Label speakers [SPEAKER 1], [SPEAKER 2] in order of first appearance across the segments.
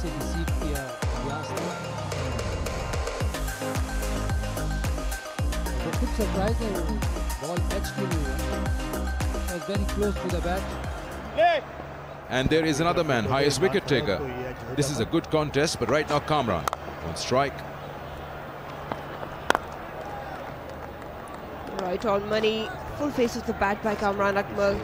[SPEAKER 1] से रिसीव किया यास ने, वो खुद सरप्राइज है, बॉल एच के लिए was very close to the bat.
[SPEAKER 2] And there is another man, highest wicket taker. This is a good contest, but right now Kamran on strike.
[SPEAKER 3] Right on money, full face of the bat by Kamran Akmal.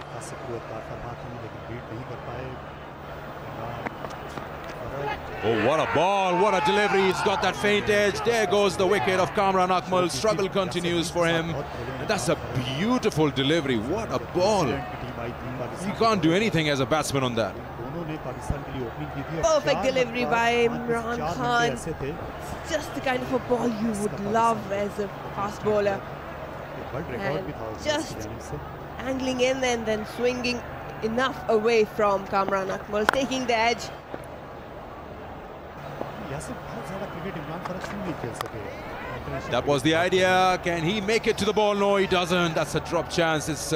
[SPEAKER 2] Oh, what a ball, what a delivery. He's got that faint edge. There goes the wicket of Kamran Akmal. Struggle continues for him. And that's a beautiful delivery. What a ball. You can't do anything as a batsman on that.
[SPEAKER 3] Perfect delivery by Imran Khan. Just the kind of a ball you would love as a fast bowler. And just angling in and then swinging enough away from Kamran Akmal, taking the edge.
[SPEAKER 2] That was the idea. Can he make it to the ball? No, he doesn't. That's a drop chance. It's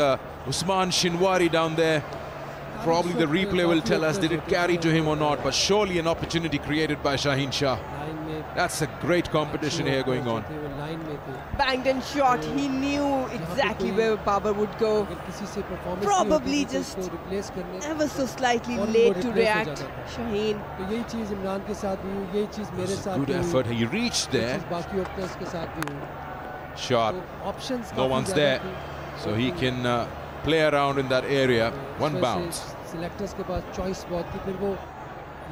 [SPEAKER 2] Usman Shinwari down there. Probably the replay will tell us did it carry to him or not, but surely an opportunity created by Shaheen Shah. That's a great competition here going on.
[SPEAKER 3] Banged and shot. He knew exactly where Babar would go. Probably just ever so slightly late to react. Shaheen.
[SPEAKER 2] Good effort. He reached there. Shot. No one's there, so he can play around in that area. One bounce.
[SPEAKER 1] Selectors के पास choice बहुत थी, फिर वो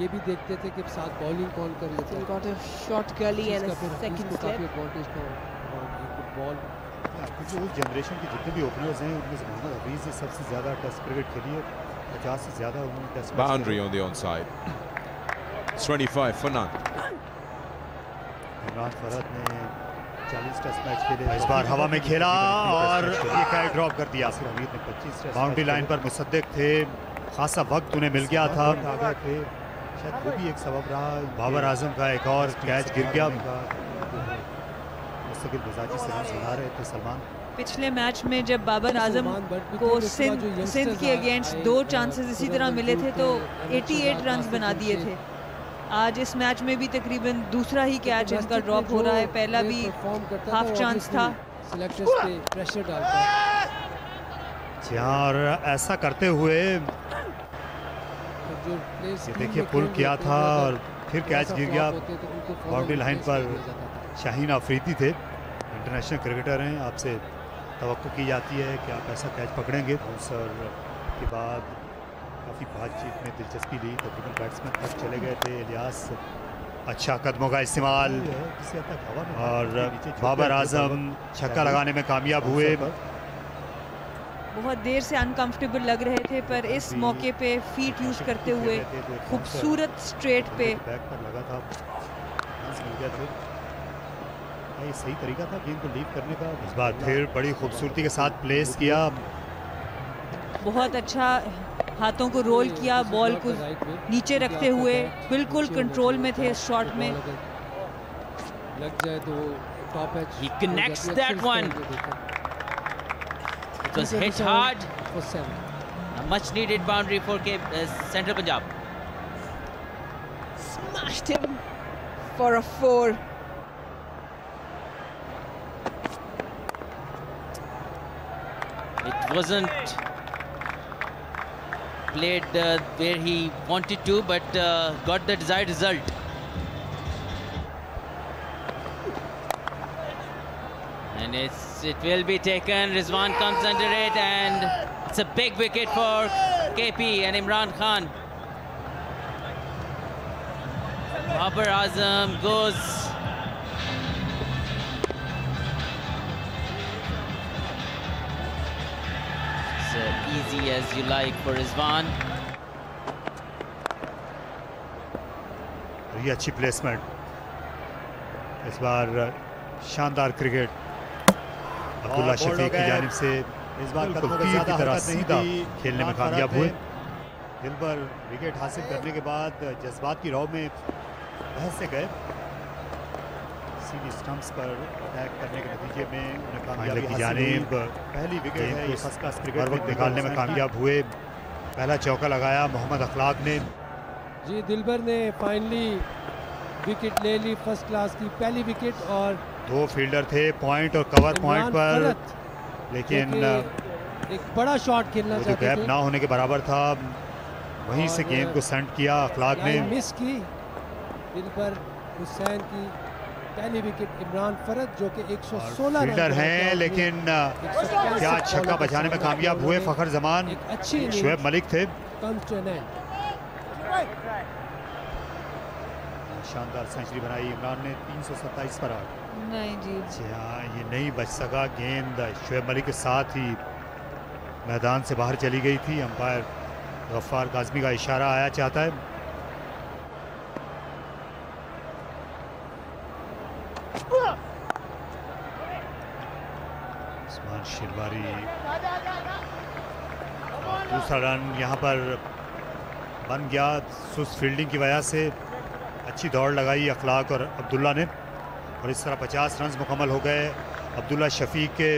[SPEAKER 1] ये भी देखते थे कि साथ bowling कौन कर लेता है.
[SPEAKER 3] Got a short gully and a second slip.
[SPEAKER 1] काफी advantage था और he could ball.
[SPEAKER 4] क्योंकि उस जनरेशन के जितने भी ओपनर्स हैं उनमें से मोहम्मद हफीज ने सबसे ज़्यादा टेस्ट क्रिकेट खेली है, 50 से ज़्यादा उन्होंने test.
[SPEAKER 2] Boundary on the onside. 25 for none.
[SPEAKER 4] Imran Farhat ने 40 टेस्ट मैच खेले, इस बार हवा में खेला और ये कैच ड्रॉप कर दिया. बाउंड्री लाइन पर मुसद्दिक थे, खासा वक्त उन्हें मिल गया था, शायद वो भी एक सबब रहा. बाबर आजम का एक और कैच गिर गया. मुस्तकिल मिजाजी से रन बना रहे थे सलमान.
[SPEAKER 5] पिछले मैच में जब बाबर आजम को सिंध के अगेंस्ट 2 चांसेस इसी तरह मिले थे तो 88 रन बना दिए थे. आज इस मैच में भी तकरीबन दूसरा ही कैच इनका ड्रॉप हो रहा है. पहला भी हाफ चांस था.
[SPEAKER 4] और ऐसा करते हुए ये देखिए पुल किया था और फिर कैच गिर गया. बाउंड्री लाइन पर शाहीन अफरीदी थे, इंटरनेशनल क्रिकेटर हैं, आपसे तवक्को की जाती है कि आप ऐसा कैच पकड़ेंगे. बाउंसर के बाद काफ़ी बातचीत में दिलचस्पी ली, तकरीबन बैट्समैन तक चले गए थे. इलियास अच्छा कदमों का इस्तेमाल और बाबर आजम छक्का लगाने में कामयाब हुए.
[SPEAKER 5] बहुत देर से अनकंफर्टेबल लग रहे थे पर इस मौके पे फीट यूज करते हुए खूबसूरत स्ट्रेट पे
[SPEAKER 4] लगा था. ये सही तरीका था गेंद को लीव करने का. इस बार फिर बड़ी खूबसूरती के साथ प्लेस किया.
[SPEAKER 5] बहुत अच्छा हाथों को रोल किया, बॉल को नीचे रखते हुए बिल्कुल कंट्रोल में थे इस शॉट में.
[SPEAKER 1] लग जाए तो top edge.
[SPEAKER 6] He connects that one. It was hit hard. A much needed boundary for Central Punjab.
[SPEAKER 3] Smashed him for a 4.
[SPEAKER 6] It wasn't played where he wanted to, but got the desired result. And it will be taken. Rizwan comes under it, and it's a big wicket for KP and Imran Khan. Babar Azam goes. Easy as you like for Rizwan.
[SPEAKER 4] ये अच्छी placement. इस बार शानदार cricket Abdullah Shafiq की जानिब से. इस बार कदमों की तरह सीधा खेलने में कामयाब हुए. दिल पर विकेट हासिल करने के बाद जज्बात की राह में बहस से गए. सीधी स्टंप्स पर अटैक करने के नतीजे में उन्हें कामयाबी की जानिब पहली विकेट है. ये फर्स्ट क्लास क्रिकेट निकालने में कामयाब हुए. पहला चौका लगाया मोहम्मद अखलाक ने.
[SPEAKER 1] जी दिलबर ने फाइनली विकेट ले ली, फर्स्ट क्लास की पहली विकेट। और
[SPEAKER 4] 2 फील्डर थे पॉइंट और कवर पॉइंट पर, लेकिन
[SPEAKER 1] एक बड़ा शॉट खेलना चाहते थे,
[SPEAKER 4] गैप ना होने के बराबर था, वहीं से गेंद को सेंट किया अखलाक ने,
[SPEAKER 1] मिस की। दिलबर हुसैन की पहली विकेट। इमरान फरद जो कि 116
[SPEAKER 4] फील्डर हैं, लेकिन क्या छक्का बचाने में कामयाब हुए फखर जमान। शुएब मलिक थे। शानदार सेंचुरी बनाई इमरान ने 327 पर आउट।
[SPEAKER 5] नहीं जी,
[SPEAKER 4] ये नहीं बच सका, गेंद शुएब मलिक के साथ ही मैदान से बाहर चली गई थी। अंपायर गफ्फार काज़मी का इशारा आया चाहता है। उस्मान शिनवारी, दूसरा रन यहाँ पर बन गया सुस्त फील्डिंग की वजह से। अच्छी दौड़ लगाई अखलाक और अब्दुल्ला ने, और इस तरह 50 रन मुकम्मल हो गए अब्दुल्ला शफीक के।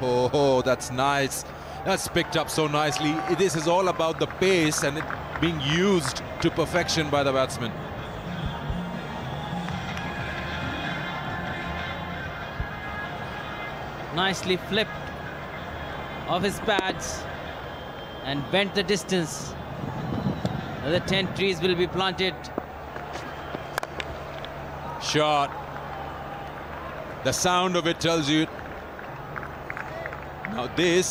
[SPEAKER 2] Oh, that's nice. That's picked up so nicely. This is all about the pace and it being used to perfection by the batsman.
[SPEAKER 6] Nicely flipped off his pads and bent the distance. Another 10 trees will be planted.
[SPEAKER 2] Shot. The sound of it tells you. Now this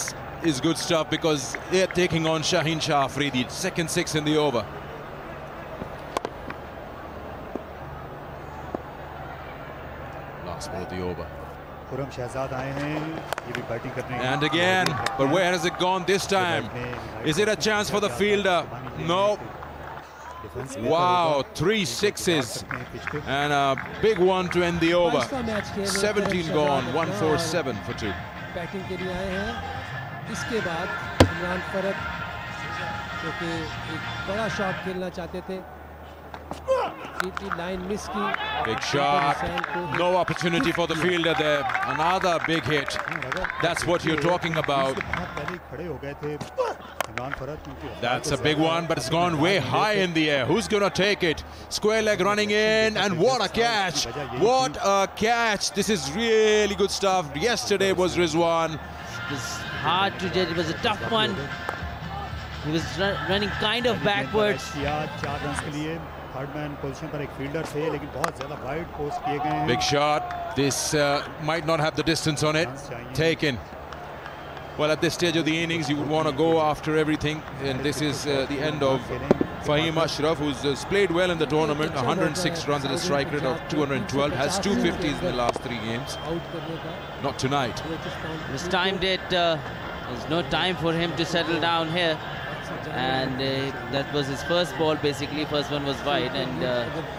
[SPEAKER 2] is good stuff because they're taking on Shaheen Shah Afridi, second 6 in the over. Last ball of the over.
[SPEAKER 4] Shahzad आए हैं, ये भी batting करने।
[SPEAKER 2] And again, but where has it gone this time? Is it a chance for the fielder? No. Wow, 3 sixes and a big one to end the over. 17 gone, 147 for 2.
[SPEAKER 1] Batting के लिए आए हैं। इसके बाद इमरान फरद जो कि एक बड़ा शॉट खेलना चाहते थे, लाइन मिस की।
[SPEAKER 2] Big shot, no opportunity for the fielder there. Another big hit. That's what you're talking about. That's a big one, but it's gone way high in the air. Who's going to take it? Square leg running in, and what a catch! What a catch! This is really good stuff. Yesterday was Rizwan.
[SPEAKER 6] It was hard to judge. It was a tough one. He was running kind of backwards.
[SPEAKER 2] Big shot. This might not have the distance on it. Taken. Well, at this stage of the innings, you would want to go after everything, and this is the end of Fahim Ashraf, who's played well in the tournament. 106 runs at a strike rate of 212, has 250s in the last 3 games. Not tonight.
[SPEAKER 6] Mistimed it. There's no time for him to settle down here, and that was his first ball basically. First one was wide, and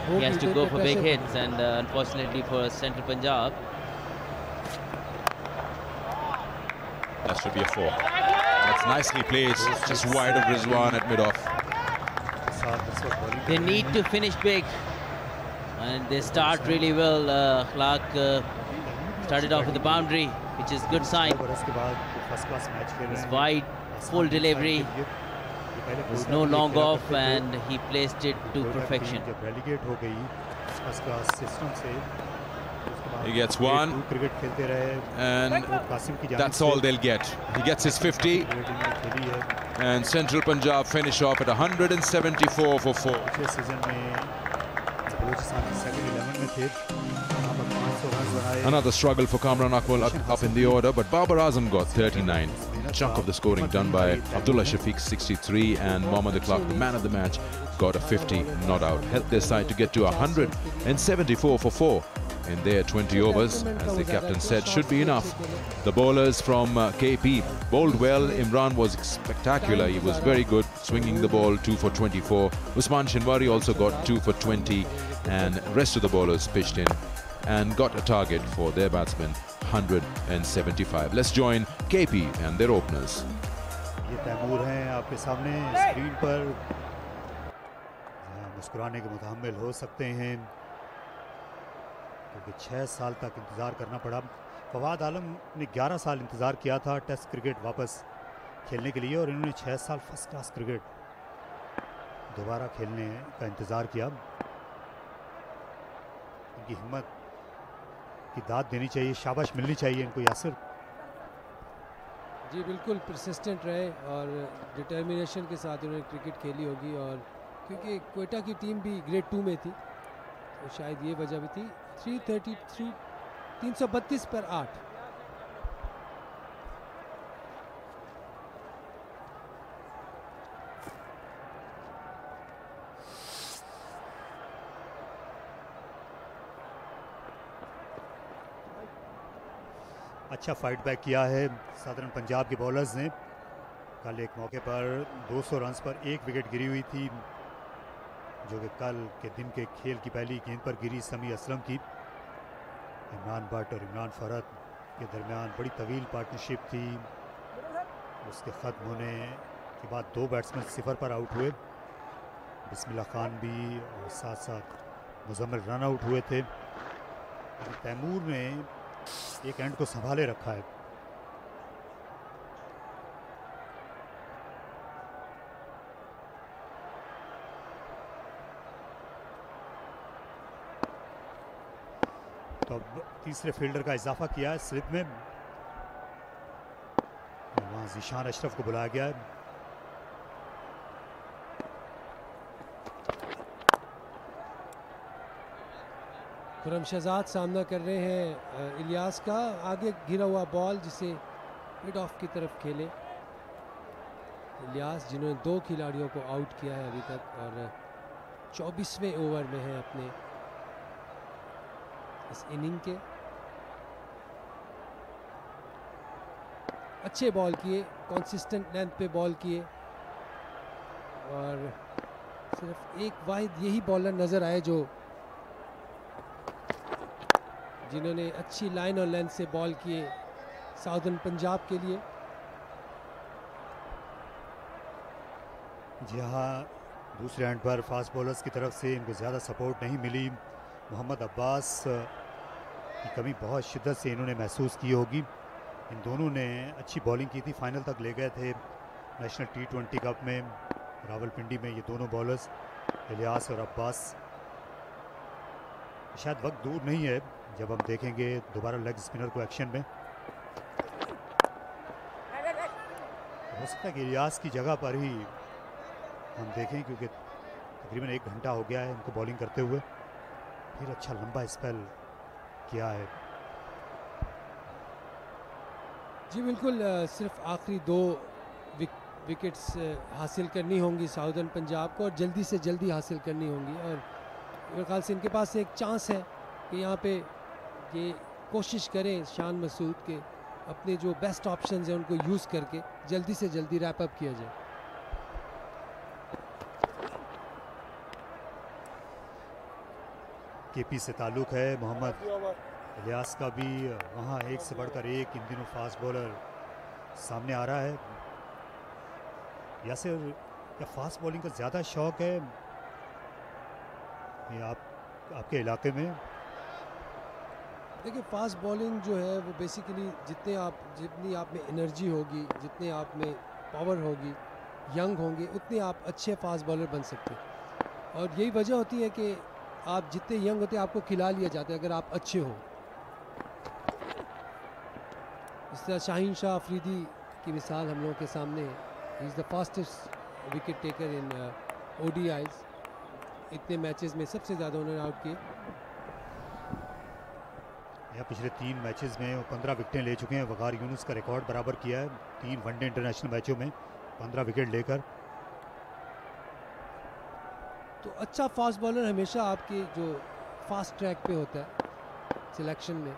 [SPEAKER 6] he has to go for big hits, and unfortunately for Central Punjab,
[SPEAKER 2] that should be a 4. That's nicely played, just wide of Rizwan at mid-off.
[SPEAKER 6] They need to finish big, and they start really well. Clark started off with the boundary, which is good sign. It's wide, full delivery. There's no long off, and he placed it to perfection.
[SPEAKER 2] He gets one, and that's all they'll get. He gets his 50, and Central Punjab finish off at 174 for 4. Another struggle for Kamran Akmal up in the order, but Babar Azam got 39. A chunk of the scoring done by Abdullah Shafiq, 63, and Mohammad Akhlaq, the man of the match, got a 50 not out. Helped their side to get to 174 for 4 in their 20 overs. As the captain said, should be enough. The bowlers from KP bowled well. Imran was spectacular. He was very good, swinging the ball 2 for 24. Usman Shinwari also got 2 for 20, and rest of the bowlers pitched in and got a target for their batsmen, 175. Let's join KP and their openers.
[SPEAKER 4] ये तैमूर हैं आपके सामने screen पर, मुस्कुराने के मुतहम्मिल हो सकते हैं क्योंकि 6 साल तक इंतज़ार करना पड़ा। फवाद आलम ने 11 साल इंतज़ार किया था टेस्ट क्रिकेट वापस खेलने के लिए और इन्होंने 6 साल फर्स्ट क्लास क्रिकेट दोबारा खेलने का इंतज़ार किया। इनकी हिम्मत की दाद देनी चाहिए, शाबाश मिलनी चाहिए इनको यासिर।
[SPEAKER 1] जी बिल्कुल परसिस्टेंट रहे और डिटर्मिनेशन के साथ उन्होंने क्रिकेट खेली होगी, और क्योंकि क्वेटा की टीम भी ग्रेड 2 में थी तो शायद ये वजह भी थी। 332 पर 8।
[SPEAKER 4] अच्छा फाइट बैक किया है साधारण पंजाब के बॉलर्स ने। कल एक मौके पर 200 रन्स पर एक विकेट गिरी हुई थी, जो कि कल के दिन के खेल की पहली गेंद पर गिरी समी असलम की। इमरान भट्ट और इमरान फरद के दरमियान बड़ी तवील पार्टनरशिप थी। उसके ख़त्म होने के बाद 2 बैट्समैन 0 पर आउट हुए, बिस्मिल्लाह खान भी और साथ साथ मुजम्मिल रन आउट हुए थे। तैमूर ने एक एंड को संभाले रखा है। तो अब तीसरे फील्डर का इजाफा किया है स्लिप में। वहां ज़ीशान अशरफ को बुलाया गया है।
[SPEAKER 1] खुरम शहजाद सामना कर रहे हैं इलियास का। आगे गिरा हुआ बॉल जिसे मिड ऑफ की तरफ खेले इलियास, जिन्होंने 2 खिलाड़ियों को आउट किया है अभी तक और 24वें ओवर में है अपने इस इनिंग के। अच्छे बॉल किए, कंसिस्टेंट लेंथ पे बॉल किए और सिर्फ एक वाहिद यही बॉलर नज़र आए जो जिन्होंने अच्छी लाइन और लेंथ से बॉल किए साउदर्न पंजाब के लिए।
[SPEAKER 4] जी हाँ, दूसरे एंड पर फास्ट बॉलर्स की तरफ से इनको ज़्यादा सपोर्ट नहीं मिली। मोहम्मद अब्बास की कमी बहुत शिद्दत से इन्होंने महसूस की होगी। इन दोनों ने अच्छी बॉलिंग की थी, फाइनल तक ले गए थे नेशनल T20 कप में रावलपिंडी में। ये दोनों बॉलर्स इलियास और अब्बास। शायद वक्त दूर नहीं है जब हम देखेंगे दोबारा लेग स्पिनर को एक्शन में। हो सकता है कि इलियास की जगह पर ही हम देखें, क्योंकि तकरीबन 1 घंटा हो गया है इनको बॉलिंग करते हुए। फिर अच्छा लंबा स्पेल किया है।
[SPEAKER 1] जी बिल्कुल, सिर्फ आखिरी 2 विकेट्स हासिल करनी होंगी साउदर्न पंजाब को और जल्दी से जल्दी हासिल करनी होंगी। और मेरे ख्याल से इनके पास एक चांस है कि यहाँ पे ये कोशिश करें शान मसूद के अपने जो बेस्ट ऑप्शंस हैं उनको यूज़ करके जल्दी से जल्दी रैप अप किया जाए।
[SPEAKER 4] केपी से ताल्लुक़ है मोहम्मद इलियास का भी। वहाँ एक से बढ़कर एक इन दिनों फास्ट बॉलर सामने आ रहा है। यासिर, क्या फास्ट बॉलिंग का ज़्यादा शौक़ है ये आपके इलाके में?
[SPEAKER 1] देखिए, फास्ट बॉलिंग जो है वो बेसिकली जितनी आप में एनर्जी होगी, जितने आप में पावर होगी, यंग होंगे, उतने आप अच्छे फास्ट बॉलर बन सकते हैं। और यही वजह होती है कि आप जितने यंग होते हैं आपको खिला लिया जाता है अगर आप अच्छे हो। इस तरह शाहीन शाह अफरीदी की मिसाल हम लोगों के सामने है। He is the fastest wicket taker in ODIs। इतने मैचेस में सबसे ज़्यादा उन्होंने आउट किए।
[SPEAKER 4] यहाँ पिछले 3 मैचेस में 15 विकेटें ले चुके हैं। वकार यूनुस का रिकॉर्ड बराबर किया है 3 वनडे इंटरनेशनल मैचों में 15 विकेट लेकर।
[SPEAKER 1] तो अच्छा फास्ट बॉलर हमेशा आपके जो फास्ट ट्रैक पे होता है सिलेक्शन में,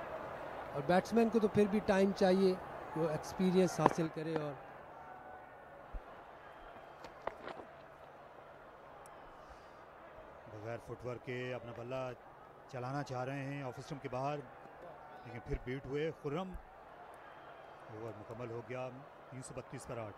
[SPEAKER 1] और बैट्समैन को तो फिर भी टाइम चाहिए वो एक्सपीरियंस हासिल करे। और
[SPEAKER 4] बगैर फुटवर्क के अपना बल्ला चलाना चाह रहे हैं ऑफ स्टंप के बाहर, लेकिन फिर बीट हुए खुर्रम। ओवर मुकम्मल हो गया 332 पर 8।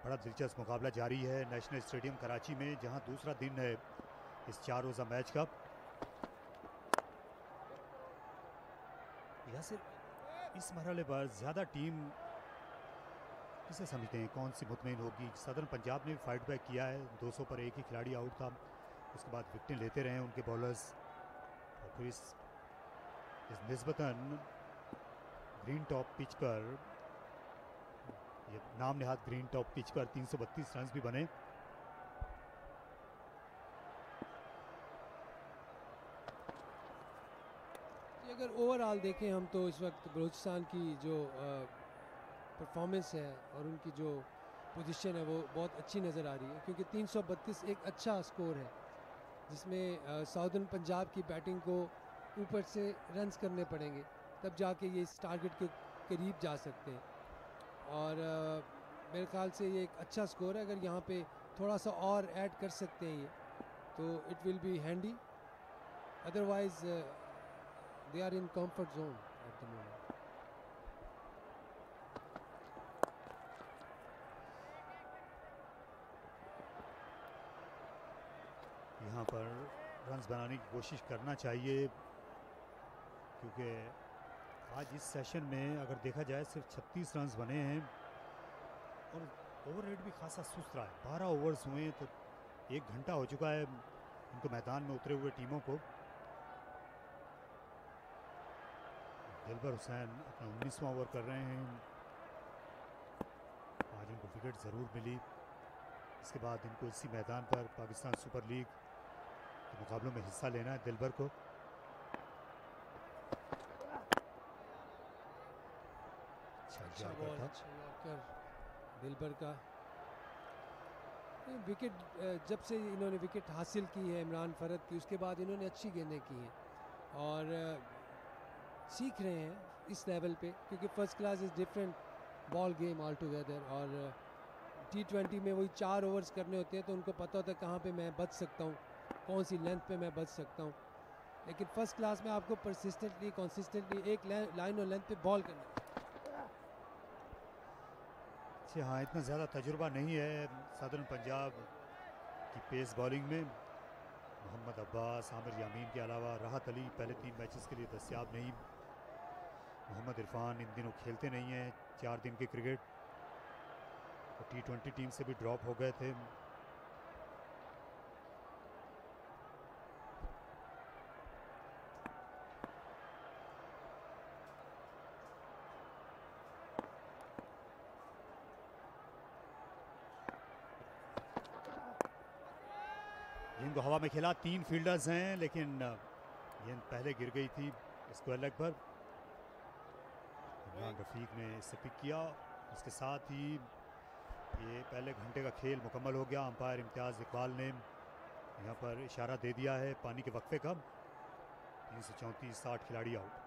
[SPEAKER 4] बड़ा दिलचस्प मुकाबला जारी है नेशनल स्टेडियम कराची में, जहां दूसरा दिन है इस 4 रोज़ा मैच का। यासिर, इस मरहले पर ज़्यादा टीम किसे समझते हैं, कौन सी मुतमईन होगी? सदर्न पंजाब ने भी फाइट बैक किया है, 200 पर एक ही खिलाड़ी आउट था, उसके बाद विकेटें लेते रहे उनके बॉलर्स, और फिर इस निस्बतन ग्रीन टॉप पिच पर, ये नाम निहाद ग्रीन टॉप पिच पर 332 रन भी बने।
[SPEAKER 1] अगर ओवरऑल देखें हम तो इस वक्त बलूचिस्तान की जो परफॉर्मेंस है और उनकी जो पोजीशन है वो बहुत अच्छी नज़र आ रही है, क्योंकि 332 एक अच्छा स्कोर है, जिसमें साउदर्न पंजाब की बैटिंग को ऊपर से रन्स करने पड़ेंगे, तब जाके ये इस टारगेट के करीब जा सकते हैं। और मेरे ख्याल से ये एक अच्छा स्कोर है, अगर यहाँ पे थोड़ा सा और ऐड कर सकते हैं ये, तो it will be handy. Otherwise they are in comfort zone at the moment.
[SPEAKER 4] यहाँ पर रन्स बनाने की कोशिश करना चाहिए, क्योंकि आज इस सेशन में अगर देखा जाए सिर्फ 36 रन्स बने हैं और ओवर रेट भी खासा सुस्त रहा है। 12 ओवर्स हुए तो 1 घंटा हो चुका है इनको मैदान में उतरे हुए टीमों को। दिलबर हुसैन अपना 19वां ओवर कर रहे हैं, आज इनको विकेट ज़रूर मिली। इसके बाद इनको इसी मैदान पर पाकिस्तान सुपर लीग के मुकाबलों में हिस्सा लेना है दिलबर को।
[SPEAKER 1] अच्छा बॉल, अच्छा यॉर्कर दिलबर का। विकेट जब से इन्होंने विकेट हासिल की है इमरान फरद की, उसके बाद इन्होंने अच्छी गेंदें की हैं और सीख रहे हैं इस लेवल पे, क्योंकि first class is different ball game all together. और T20 में वही 4 ओवर्स करने होते हैं, तो उनको पता होता है कहाँ पे मैं बच सकता हूँ, कौन सी लेंथ पे मैं बच सकता हूँ। लेकिन फर्स्ट क्लास में आपको परसिस्टेंटली कंसिस्टेंटली एक लाइन और लेंथ पे बॉल करना।
[SPEAKER 4] हाँ, इतना ज़्यादा तजुर्बा नहीं है सदर्न पंजाब की पेस बॉलिंग में। मोहम्मद अब्बास, आमिर यामीन के अलावा राहत अली पहले 3 मैचेस के लिए दस्तियाब नहीं। मोहम्मद इरफान इन दिनों खेलते नहीं हैं, 4 दिन की क्रिकेट, और T20 टीम से भी ड्रॉप हो गए थे। गेंद को हवा में खेला, 3 फील्डर्स हैं, लेकिन गेंद पहले गिर गई थी स्क्वायर लेग पर। इमरान रफीक ने इसे पिक किया, उसके साथ ही ये पहले घंटे का खेल मुकम्मल हो गया। अंपायर इम्तियाज़ इकबाल ने यहाँ पर इशारा दे दिया है पानी के वक्फे का। 334, 60 खिलाड़ी out.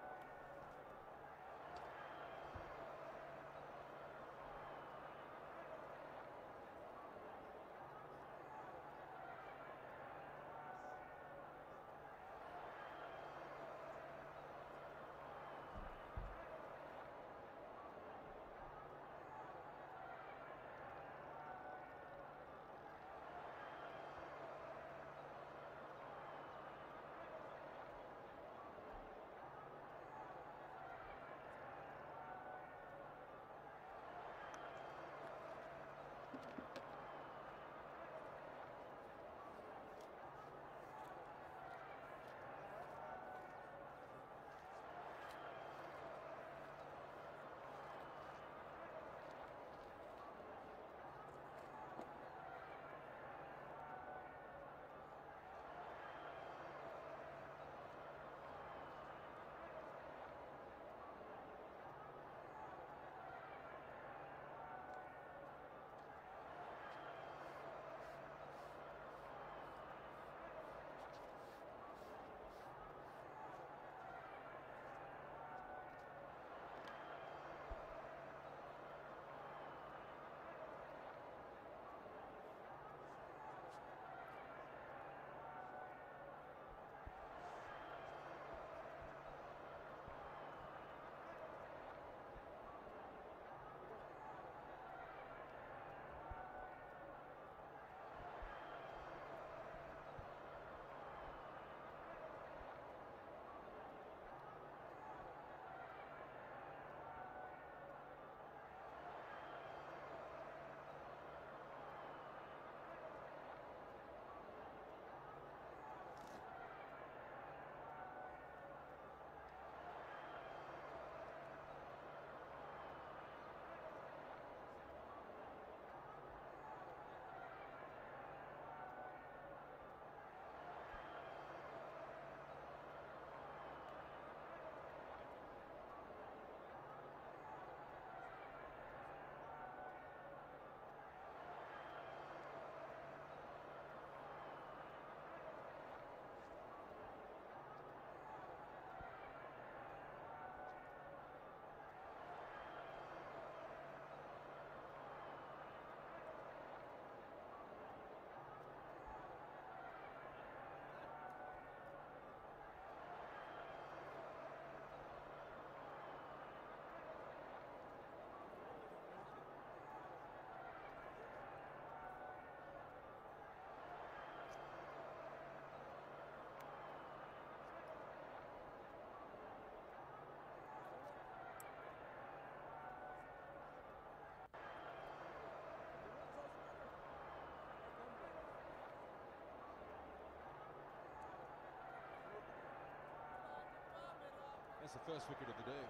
[SPEAKER 2] That's the first wicket of the day.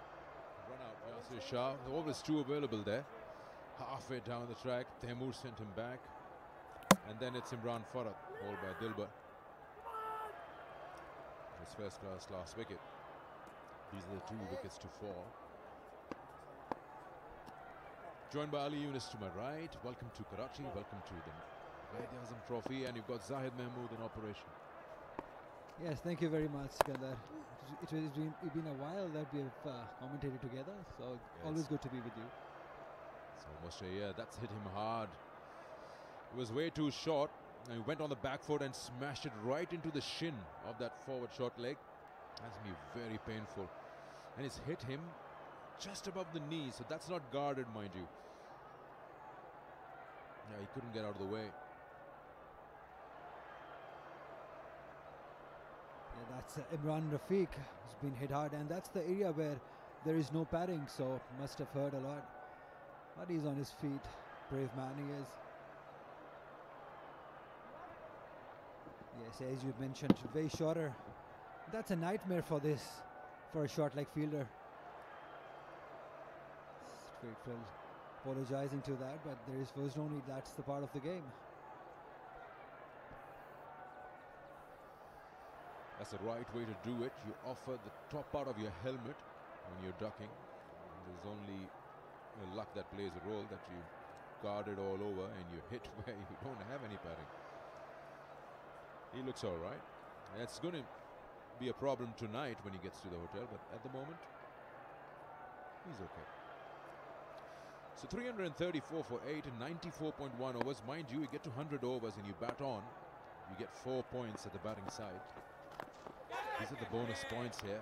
[SPEAKER 2] Run out by Asir Shah. Always two available there. Halfway down the track, Taimur sent him back. And then it's Imran Farhat, bowled by Dilbar. His first class last wicket. These are the 2 wickets to fall. Joined by Ali Yunus to my right. Welcome to Karachi. Welcome to the Quaid Azam Trophy. And you've got Zahid Mahmood in operation.
[SPEAKER 7] Yes, thank you very much, Sikandar. It's been a while that we have commentated together, so yes. Always good to be with you.
[SPEAKER 2] It's almost a year. That's hit him hard. It was way too short, and he went on the back foot and smashed it right into the shin of that forward short leg. That's going to be very painful. And it's hit him just above the knee, so that's not guarded, mind you. Yeah, he couldn't get out of the way.
[SPEAKER 7] Yeah, that's Imran Rafiq, who's been hit hard, and that's the area where there is no padding, so must have hurt a lot. But he's on his feet. Brave man he is. Yes, as you mentioned, way shorter. That's a nightmare for a short leg fielder. Straightfield apologizing to that, but was no need. That's the part of the game.
[SPEAKER 2] That's the right way to do it. You offer the top part of your helmet when you're ducking. And there's only luck that plays a role, that you guard it all over and you hit where you don't have any padding. He looks all right. That's going to be a problem tonight when he gets to the hotel, but at the moment, he's okay. So 334 for 8 and 94.1 overs. Mind you, you get to 100 overs and you bat on, you get 4 points at the batting side. These are the bonus points here,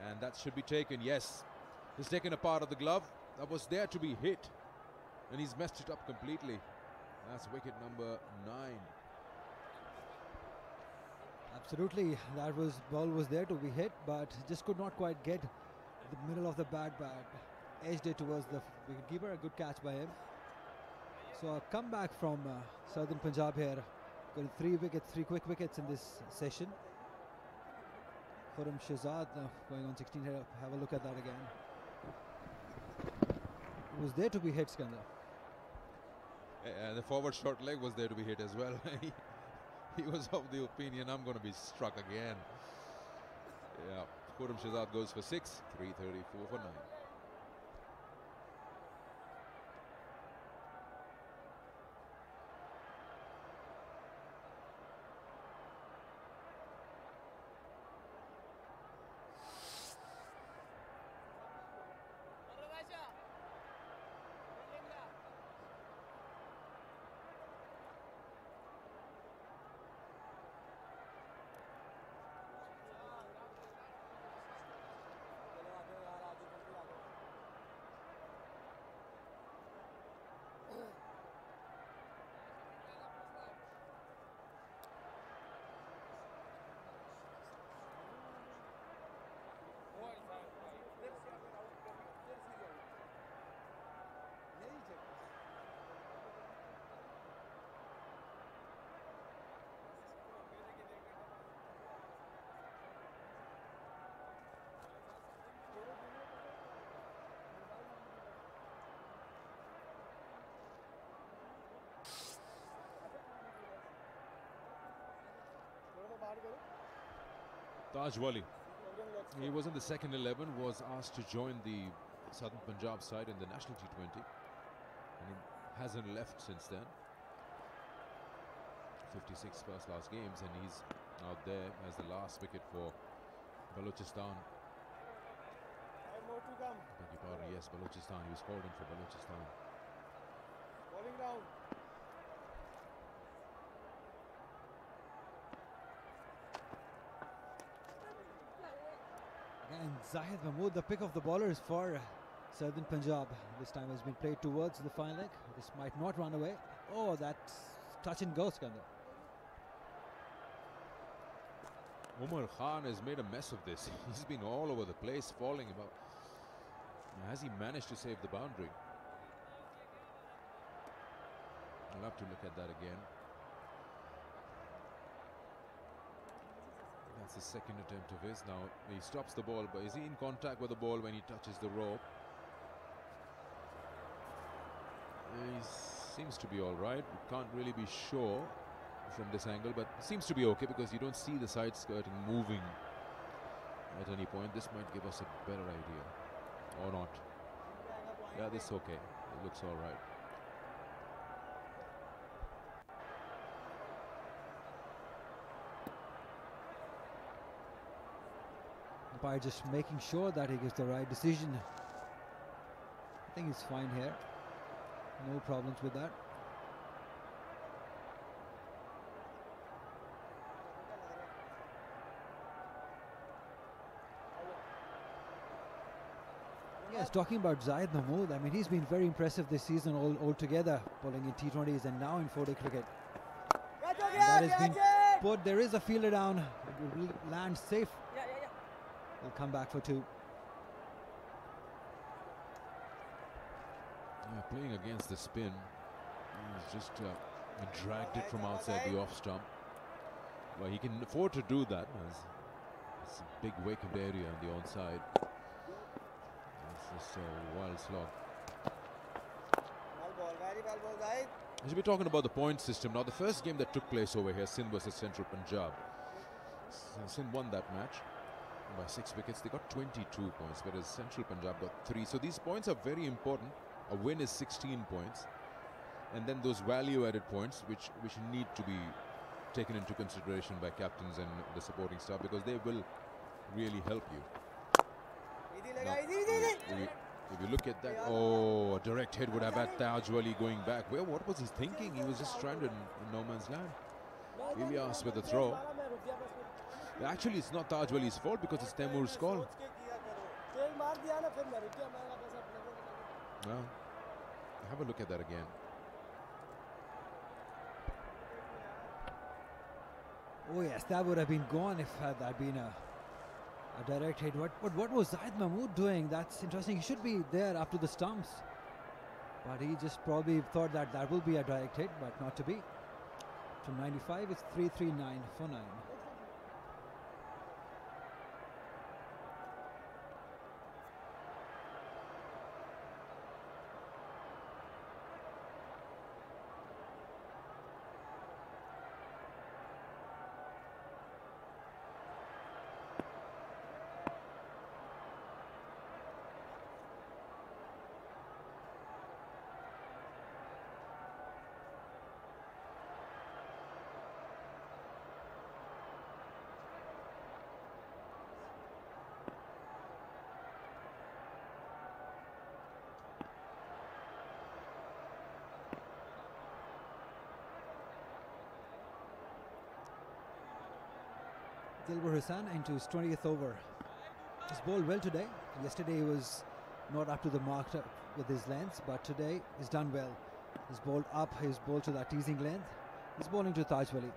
[SPEAKER 2] and that should be taken. Yes, he's taken a part of the glove that was there to be hit, and he's messed it up completely. That's wicket number 9.
[SPEAKER 7] Absolutely, ball was there to be hit, but just could not quite get the middle of the bat, but edged it towards the wicketkeeper. A good catch by him. So a comeback from Southern Punjab here. Got 3 quick wickets in this session. Khurram Shahzad going on 16 here. Have a look at that again. It was there to be hit, Skandar.
[SPEAKER 2] The forward short leg was there to be hit as well. He was of the opinion, I'm going to be struck again. Yeah, Khurram Shahzad goes for 6, 334 for 9. Taj Wali, he was in the second 11, was asked to join the Southern Punjab side in the National T20, and he hasn't left since then. 56 first last games, and he's out there as the last wicket for Balochistan. Beg your pardon, yes, Balochistan. He was called in for Balochistan.
[SPEAKER 8] Bowling down.
[SPEAKER 7] And Zahid Mahmood, the pick of the bowlers for Southern Punjab. This time has been played towards the fine leg. This might not run away. Oh, that's touch and go, Skandar.
[SPEAKER 2] Umar Khan has made a mess of this. He's been all over the place, falling about. Has he managed to save the boundary? I'll have to look at that again. That's the second attempt of his now. He stops the ball, but is he in contact with the ball when he touches the rope? He seems to be all right. We can't really be sure from this angle, but it seems to be okay because you don't see the side skirting moving at any point. This might give us a better idea, or not. Yeah, this is okay. It looks all right.
[SPEAKER 7] By just making sure that he gives the right decision. I think he's fine here. No problems with that. Yes, talking about Zahid Mahmood, I mean, he's been very impressive this season altogether, bowling in T20s and now in 4-day cricket. And that has been put. There is a fielder down. It will land safe. He'll come back for 2.
[SPEAKER 2] Yeah, playing against the spin. He's just dragged it from outside the off stump. Well, he can afford to do that as it's a big vacant area on the onside. It's just a wild slog. I should be talking about the point system. Now, the first game that took place over here, Sindh versus Central Punjab. Sindh won that match by 6 wickets. They got 22 points, whereas Central Punjab got 3. So these points are very important. A win is 16 points. And then those value-added points, which need to be taken into consideration by captains and the supporting staff, because they will really help you. Now, if you look at that, oh, a direct hit would have had Taj Wali going back. What was he thinking? He was just stranded in no man's land. Ilyas with the throw. Actually, it's not Taj Wali's fault because it's Taimur's call. Well, have a look at that again.
[SPEAKER 7] Oh yes, that would have been gone if that had been a direct hit. What was Zahid Mahmood doing? That's interesting. He should be there up to the stumps, but he just probably thought that that will be a direct hit, but not to be. From 95, it's 339 for 9. Dilbar Hussain into his 20th over. He's bowled well today. Yesterday he was not up to the mark with his lengths, but today he's done well. He's bowled up, he's bowled to that teasing length. He's bowling to Taj Wali.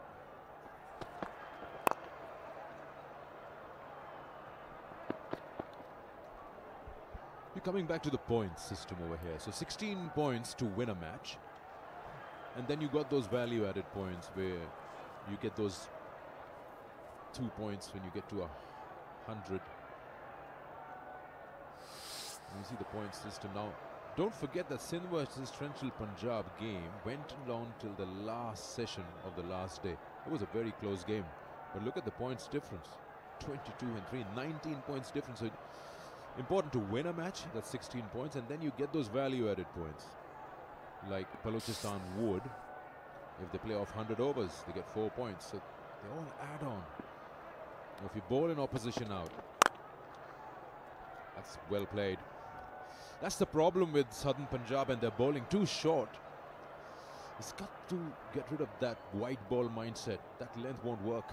[SPEAKER 2] We're coming back to the point system over here. So 16 points to win a match. And then you got those value-added points where you get those 2 points when you get to 100. You see the point system now. Don't forget that Sindh versus Central Punjab game went on till the last session of the last day. It was a very close game. But look at the points difference. 22 and 3, 19 points difference. So important to win a match, that's 16 points, and then you get those value-added points. Like Balochistan would. If they play off 100 overs, they get 4 points. So they all add on. If you bowl an opposition out, that's well played. That's the problem with Southern Punjab, and they're bowling too short. It's got to get rid of that white ball mindset. That length won't work.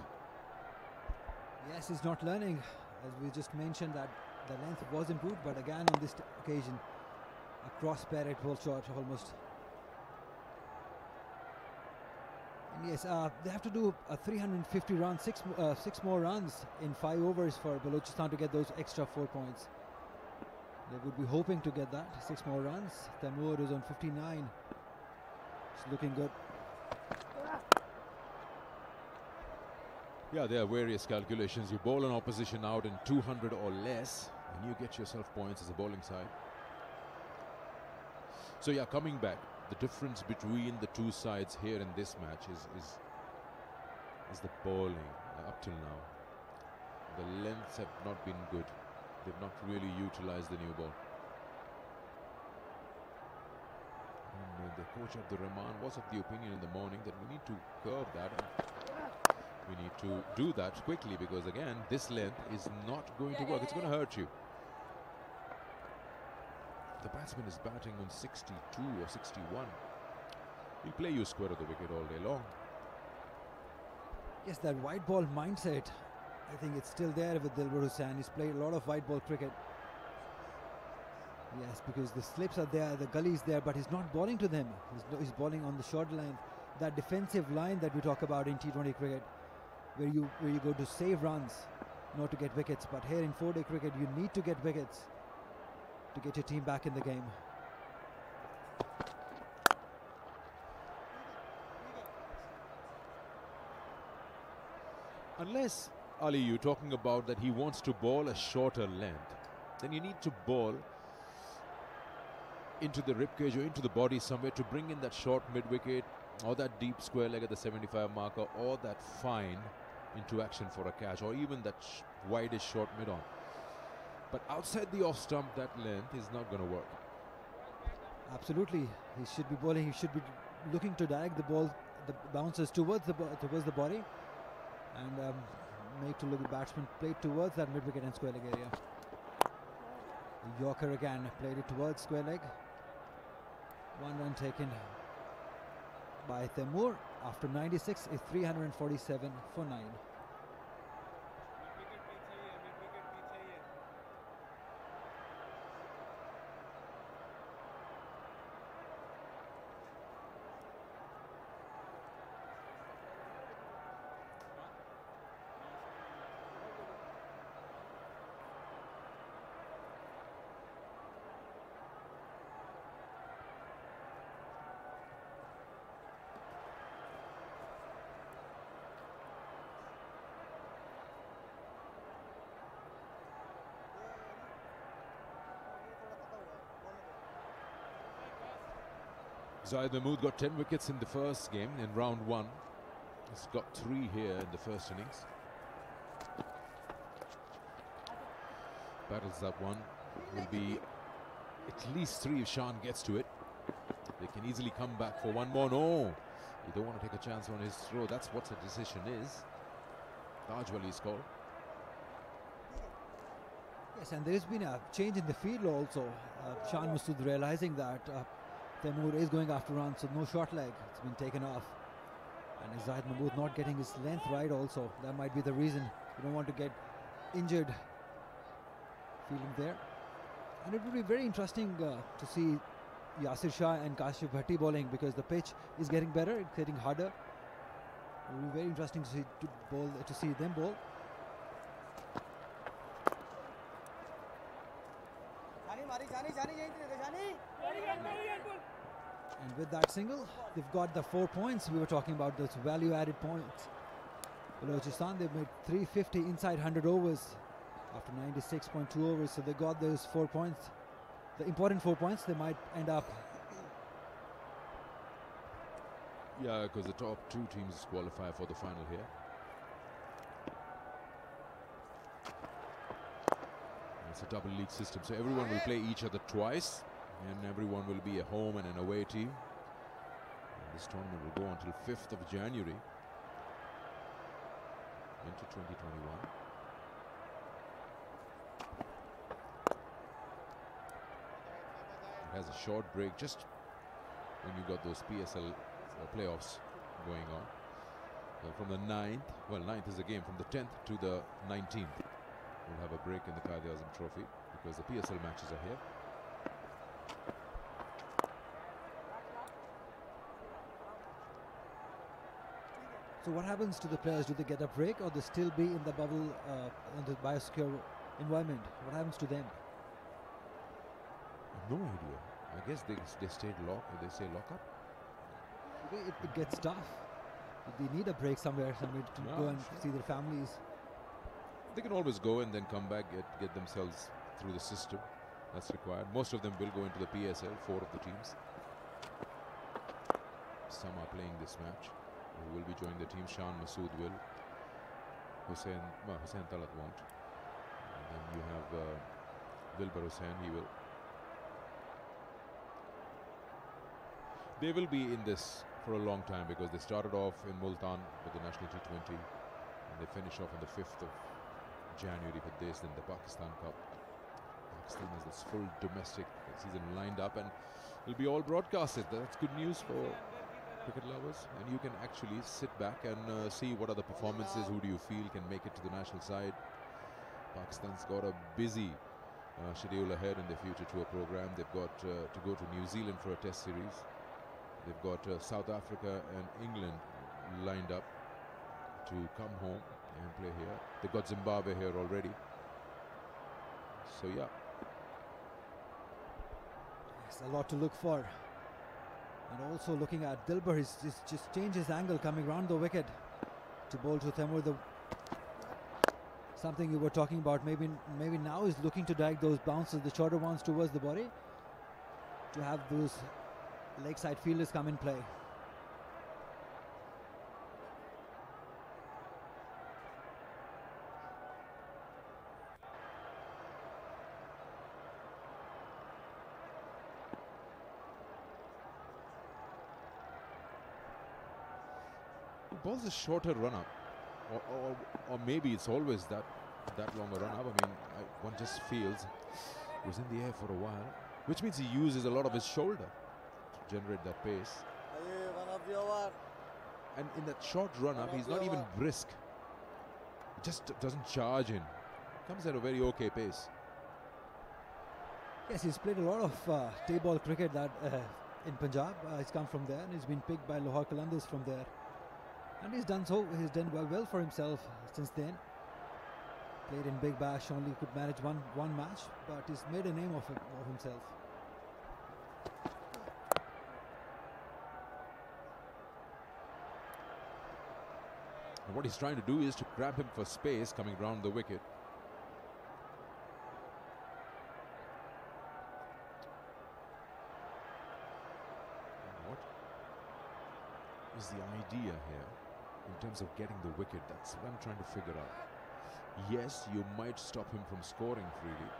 [SPEAKER 7] Yes, he's not learning. As we just mentioned, that the length was improved, but again on this occasion, a cross-parrot ball shot almost. And yes, they have to do a 350 runs, six more runs in 5 overs for Balochistan to get those extra 4 points. They would be hoping to get that, 6 more runs. Taimur is on 59. It's looking good.
[SPEAKER 2] Yeah, there are various calculations. You bowl an opposition out in 200 or less, and you get yourself points as a bowling side. So yeah, coming back, the difference between the two sides here in this match is the bowling up till now. The lengths have not been good. They've not really utilized the new ball. And the coach Abdur Rahman was of the opinion in the morning that we need to curb that. And we need to do that quickly, because again, this length is not going to work. It's going to hurt you. The batsman is batting on 62 or 61. He'll play you square of the wicket all day long.
[SPEAKER 7] Yes, that white ball mindset, I think it's still there with Dilbar Hussain. He's played a lot of white ball cricket. Yes, because the slips are there, the gullies there, but he's not bowling to them. He's bowling on the short length. That defensive line that we talk about in T20 cricket, where you go to save runs, not to get wickets. But here in 4-day cricket, you need to get wickets to get your team back in the game.
[SPEAKER 2] Unless, Ali, you're talking about that he wants to bowl a shorter length, then you need to bowl into the ribcage or into the body somewhere to bring in that short mid-wicket or that deep square leg at the 75 marker or that fine into action for a catch, or even that widest short mid-on. But outside the off-stump, that length is not going to work.
[SPEAKER 7] Absolutely. He should be bowling. He should be looking to direct the ball, the bounces towards the body, and make to look the batsman play towards that mid-wicket and square leg area. Yorker again played it towards square leg. 1 run taken by Taimur after 96 is 347 for 9.
[SPEAKER 2] Zahid Mahmood got 10 wickets in the first game in round 1. He's got 3 here in the first innings. Battles that one. Will be at least 3 if Shan gets to it. They can easily come back for 1 more. No, you don't want to take a chance on his throw. That's what the decision is. Tajwali's call.
[SPEAKER 7] Yes, and there's been a change in the field also. Shan Masood realizing that Taimur is going after runs, so no short leg. It's been taken off. And Zahid Mahmood not getting his length right also. That might be the reason. You don't want to get injured feeling there. And it would be very interesting to see Yasir Shah and Kashif Bhatti bowling, because the pitch is getting better, it's getting harder. It will be very interesting to see them bowl. And with that single, they've got the 4 points. We were talking about those value-added points. Balochistan, they've made 350 inside 100 overs after 96.2 overs. So they got those 4 points, the important 4 points. They might end up.
[SPEAKER 2] Yeah, because the top 2 teams qualify for the final here. It's a double league system, so everyone will play each other twice, and everyone will be a home and an away team. And this tournament will go until 5th of January into 2021. It has a short break just when you got those PSL playoffs going on. So from the 9th, well, 9th is the game, from the 10th to the 19th. We'll have a break in the Quaid Azam Trophy because the PSL matches are here.
[SPEAKER 7] So what happens to the players? Do they get a break, or they still be in the bubble, in the biosecure environment? What happens to them?
[SPEAKER 2] No idea. I guess they stayed locked. They say lock up.
[SPEAKER 7] It gets tough. they need a break somewhere to go and see their families.
[SPEAKER 2] They can always go and then come back, get themselves through the system that's required. Most of them will go into the PSL, 4 of the teams. Some are playing this match. Who will be joining the team? Shan Masood will. Hussain Talat won't. And then you have Wilbur Hussain, he will. They will be in this for a long time because they started off in Multan with the National T20 and they finish off on the 5th of January with this, then the Pakistan Cup. Pakistan has this full domestic season lined up and will be all broadcasted. That's good news for cricket lovers, and you can actually sit back and see what are the performances, who do you feel can make it to the national side. Pakistan's got a busy schedule ahead in their future tour program. They've got to go to New Zealand for a test series. They've got South Africa and England lined up to come home and play here. They've got Zimbabwe here already. So yeah.
[SPEAKER 7] It's a lot to look for. And also looking at Dilbar, he's just changed his angle coming round the wicket to bowl to Temur. Something you were talking about, maybe now he's looking to direct those bounces, the shorter ones towards the body, to have those leg side fielders come in play.
[SPEAKER 2] Ball's a shorter run-up, or maybe it's always that long a run-up. I mean, one just feels he was in the air for a while, which means he uses a lot of his shoulder to generate that pace. And in that short run-up, he's not even brisk. He just doesn't charge in. Comes at a very okay pace.
[SPEAKER 7] Yes, he's played a lot of T-ball cricket that in Punjab. He's come from there, and he's been picked by Lahore Qalandars from there. And he's done well for himself since then. Played in Big Bash, only could manage one match, but he's made a name of himself.
[SPEAKER 2] And what he's trying to do is to grab him for space coming round the wicket. And what is the idea here in terms of getting the wicket? That's what I'm trying to figure out. Yes, you might stop him from scoring freely.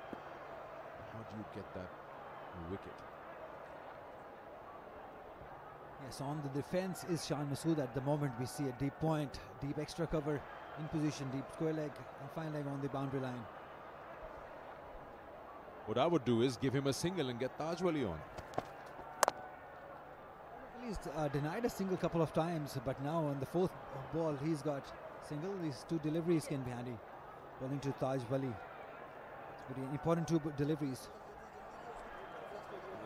[SPEAKER 2] How do you get that wicket?
[SPEAKER 7] Yes, on the defense is Shan Masood at the moment. We see a deep point, deep extra cover in position, deep square leg and fine leg on the boundary line.
[SPEAKER 2] What I would do is give him a single and get Taj Wali on.
[SPEAKER 7] He's denied a single couple of times, but now on the 4th ball he's got single. These 2 deliveries can be handy. Bowling to Taj Wali. It's very important 2 deliveries.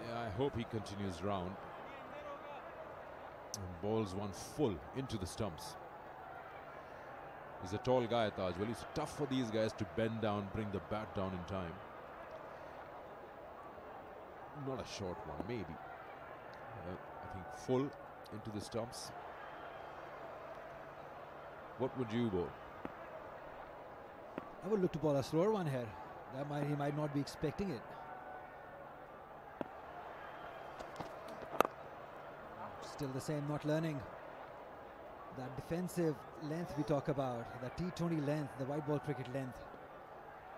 [SPEAKER 2] Yeah, I hope he continues round and bowls one full into the stumps. He's a tall guy, Taj Wali. It's tough for these guys to bend down, bring the bat down in time. Not a short one, maybe. I think full into the stumps. What would you bowl?
[SPEAKER 7] I would look to bowl a slower one here. He might not be expecting it. Still the same, not learning. That defensive length we talk about, that T20 length, the white ball cricket length.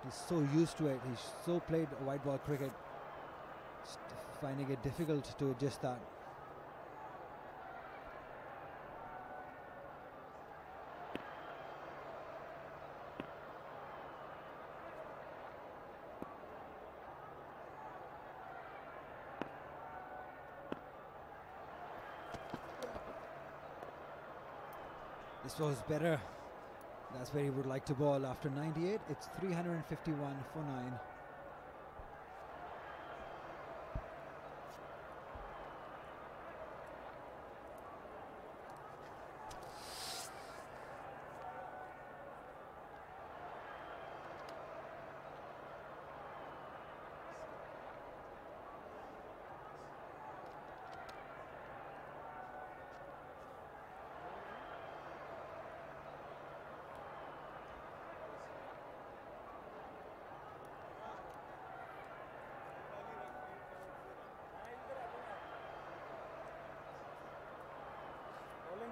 [SPEAKER 7] He's so used to it. He's so played white ball cricket. Just finding it difficult to adjust that. This was better. That's where he would like to bowl. After 98, it's 351 for 9.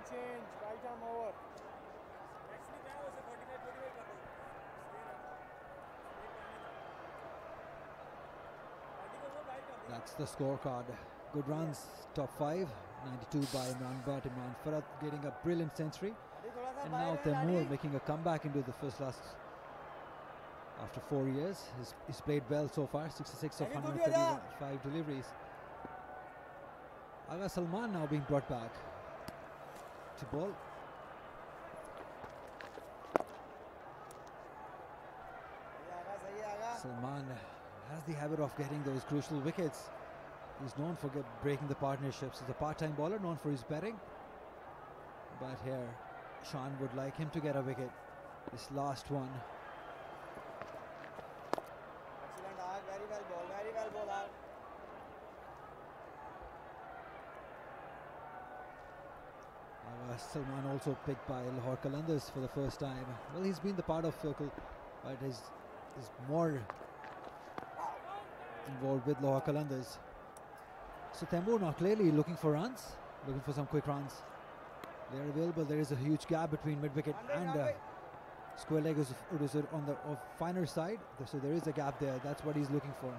[SPEAKER 8] change, right arm over.
[SPEAKER 7] That's the scorecard. Good runs, top 5. 92 by Imran Butt. Imran Farhat getting a brilliant century. And now Taimur making a comeback into the first class after 4 years. He's played well so far. 66 of 135 deliveries. Aga Salman now being brought back to ball. Salman has the habit of getting those crucial wickets. He's known for breaking the partnerships. He's a part-time bowler known for his batting. But here, Shan would like him to get a wicket. This last one.
[SPEAKER 8] Excellent, very well ball, very well ball.
[SPEAKER 7] Salman also picked by Lahore Qalandars for the first time. Well, he's been the part of circle, but is more involved with Lahore Qalandars. So Taimur now clearly looking for runs, looking for some quick runs. They are available. There is a huge gap between mid-wicket and square leg is on the finer side. So there is a gap there. That's what he's looking for.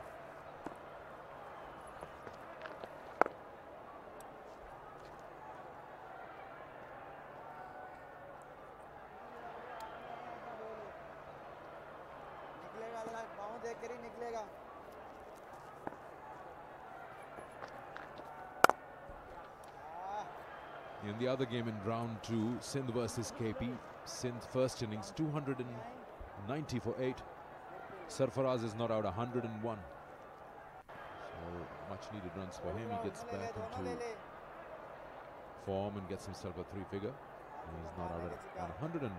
[SPEAKER 2] In the other game in round 2, Sindh versus KP. Sindh first innings 290 for 8. Sarfaraz is not out, 101. So much needed runs for him. He gets back into form and gets himself a 3-figure. And he's not out at 101.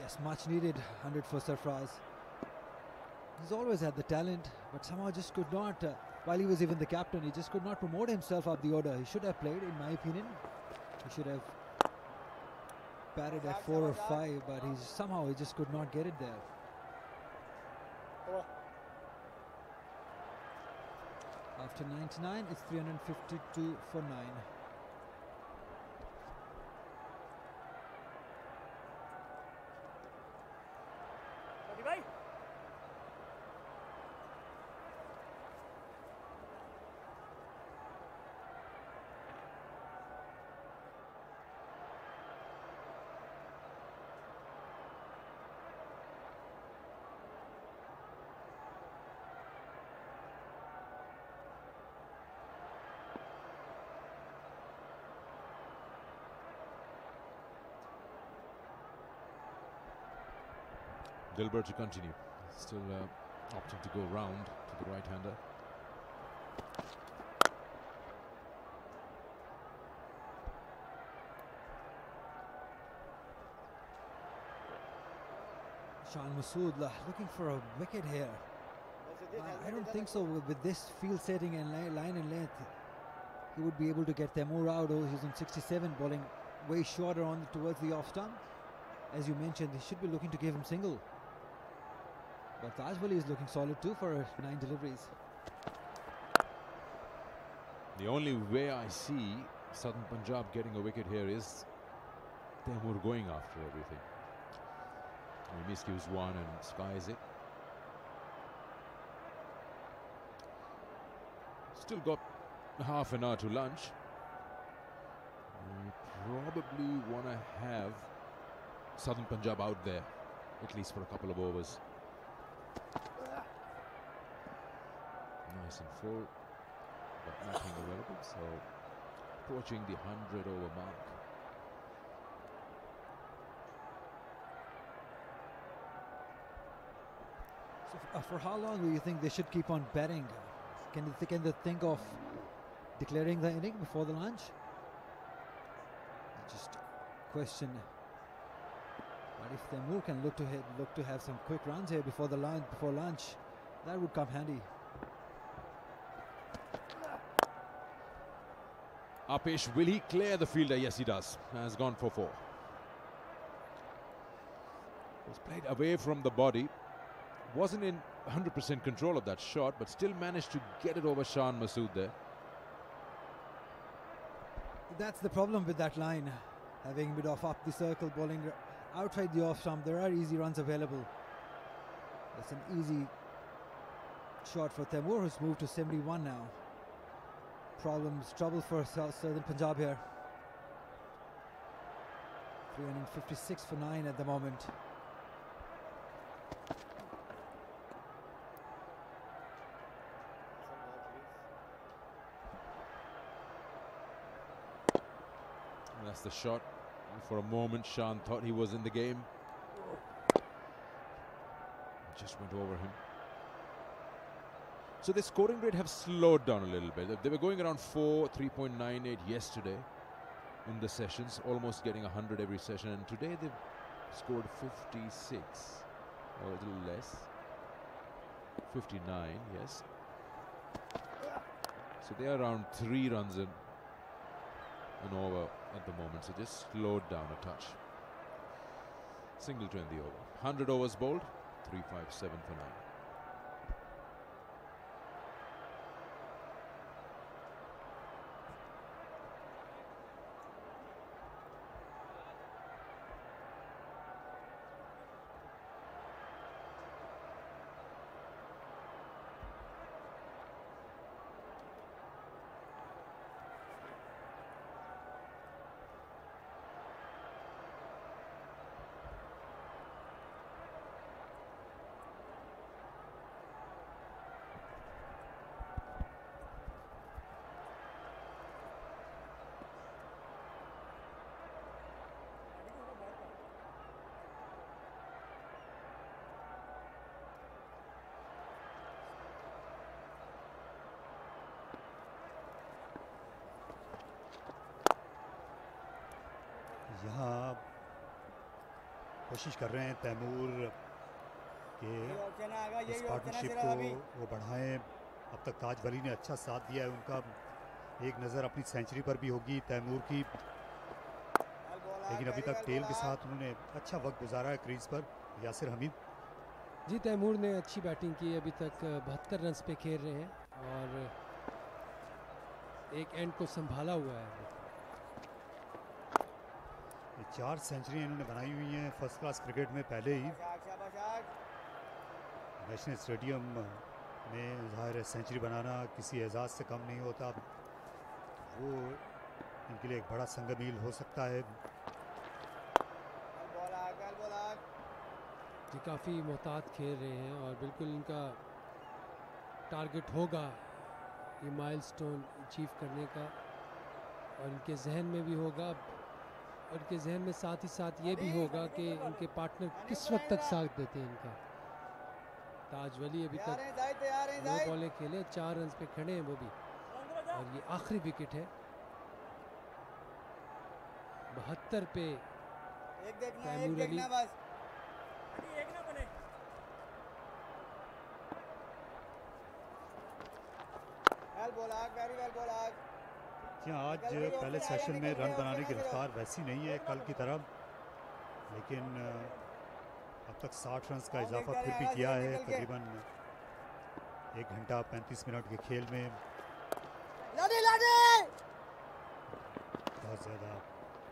[SPEAKER 7] Yes, much needed 100 for Sarfaraz. He's always had the talent, but somehow just could not, while he was even the captain, he just could not promote himself up the order. He should have played, in my opinion. He should have batted at 4 or 5, but he just could not get it there. After 99, it's 352 for 9.
[SPEAKER 2] Dilbar to continue. Still opting to go round to the right-hander.
[SPEAKER 7] Shan Masood looking for a wicket here. I don't think so. With this field setting and line and length, he would be able to get Taimur out. He's on 67, bowling way shorter on towards the off stump. As you mentioned, he should be looking to give him single. But Tajwali is looking solid too for 9 deliveries.
[SPEAKER 2] The only way I see Southern Punjab getting a wicket here is Taimur going after everything. He miscues one and skies it. Still got half an hour to lunch. We probably want to have Southern Punjab out there, at least for a couple of overs. Nice and full, but nothing available, so approaching the 100-over mark.
[SPEAKER 7] So for how long do you think they should keep on betting? Can they think of declaring the inning before the lunch? Just question. But if Taimur can look to have some quick runs here before lunch, that would come handy.
[SPEAKER 2] Apesh, will he clear the fielder? Yes, he does. Has gone for 4. Was played away from the body. Wasn't in 100% control of that shot, but still managed to get it over Shan Masood there.
[SPEAKER 7] That's the problem with that line, having mid off up the circle, bowling outside the off stump. There are easy runs available. That's an easy shot for Taimur, who's moved to 71 now. Trouble for Southern Punjab here. 356 for 9 at the moment.
[SPEAKER 2] That's the shot. For a moment, Shan thought he was in the game. Just went over him. So the scoring rate have slowed down a little bit. They were going around 3.98 yesterday in the sessions, almost getting 100 every session. And today they've scored 56, or a little less. 59, yes. So they are around 3 runs in over at the moment, so just slowed down a touch. Single to end the over. 100 overs bowled, 357 for 9.
[SPEAKER 4] यहाँ कोशिश कर रहे हैं तैमूर के इस partnership को वो बढ़ाएं। अब तक ताज वली ने अच्छा साथ दिया है उनका। एक नज़र अपनी सेंचुरी पर भी होगी तैमूर की, लेकिन अभी तक टेल के साथ उन्होंने अच्छा वक्त गुजारा है क्रीज पर। यासिर हमीद
[SPEAKER 1] जी, तैमूर ने अच्छी बैटिंग की, अभी तक 72 रन पे खेल रहे हैं और एक एंड को संभाला हुआ है।
[SPEAKER 4] 4 सेंचुरियां इन्होंने बनाई हुई हैं फर्स्ट क्लास क्रिकेट में पहले ही। नेशनल स्टेडियम में ज़ाहिर है सेंचुरी बनाना किसी एजाज़ से कम नहीं होता, वो इनके लिए एक बड़ा संगमील हो सकता है।
[SPEAKER 1] जी, काफ़ी मोहतात खेल रहे हैं और बिल्कुल इनका टारगेट होगा ये माइलस्टोन अचीव करने का, और इनके जहन में भी होगा, और इनके जहन में साथ ही साथ ये भी होगा कि इनके पार्टनर किस वक्त तक साथ देते हैं इनका। ताज वली अभी तक 9 बॉलें खेले, 4 रन पे खड़े हैं वो भी, और ये आखिरी विकेट है 72 पे तैमूर अली।
[SPEAKER 4] आज पहले सेशन में रन बनाने की रफ्तार वैसी नहीं है कल की तरह, लेकिन अब तक 60 रन का इजाफा फिर भी किया है तकरीबन 1 घंटा 35 मिनट के खेल में। बहुत ज़्यादा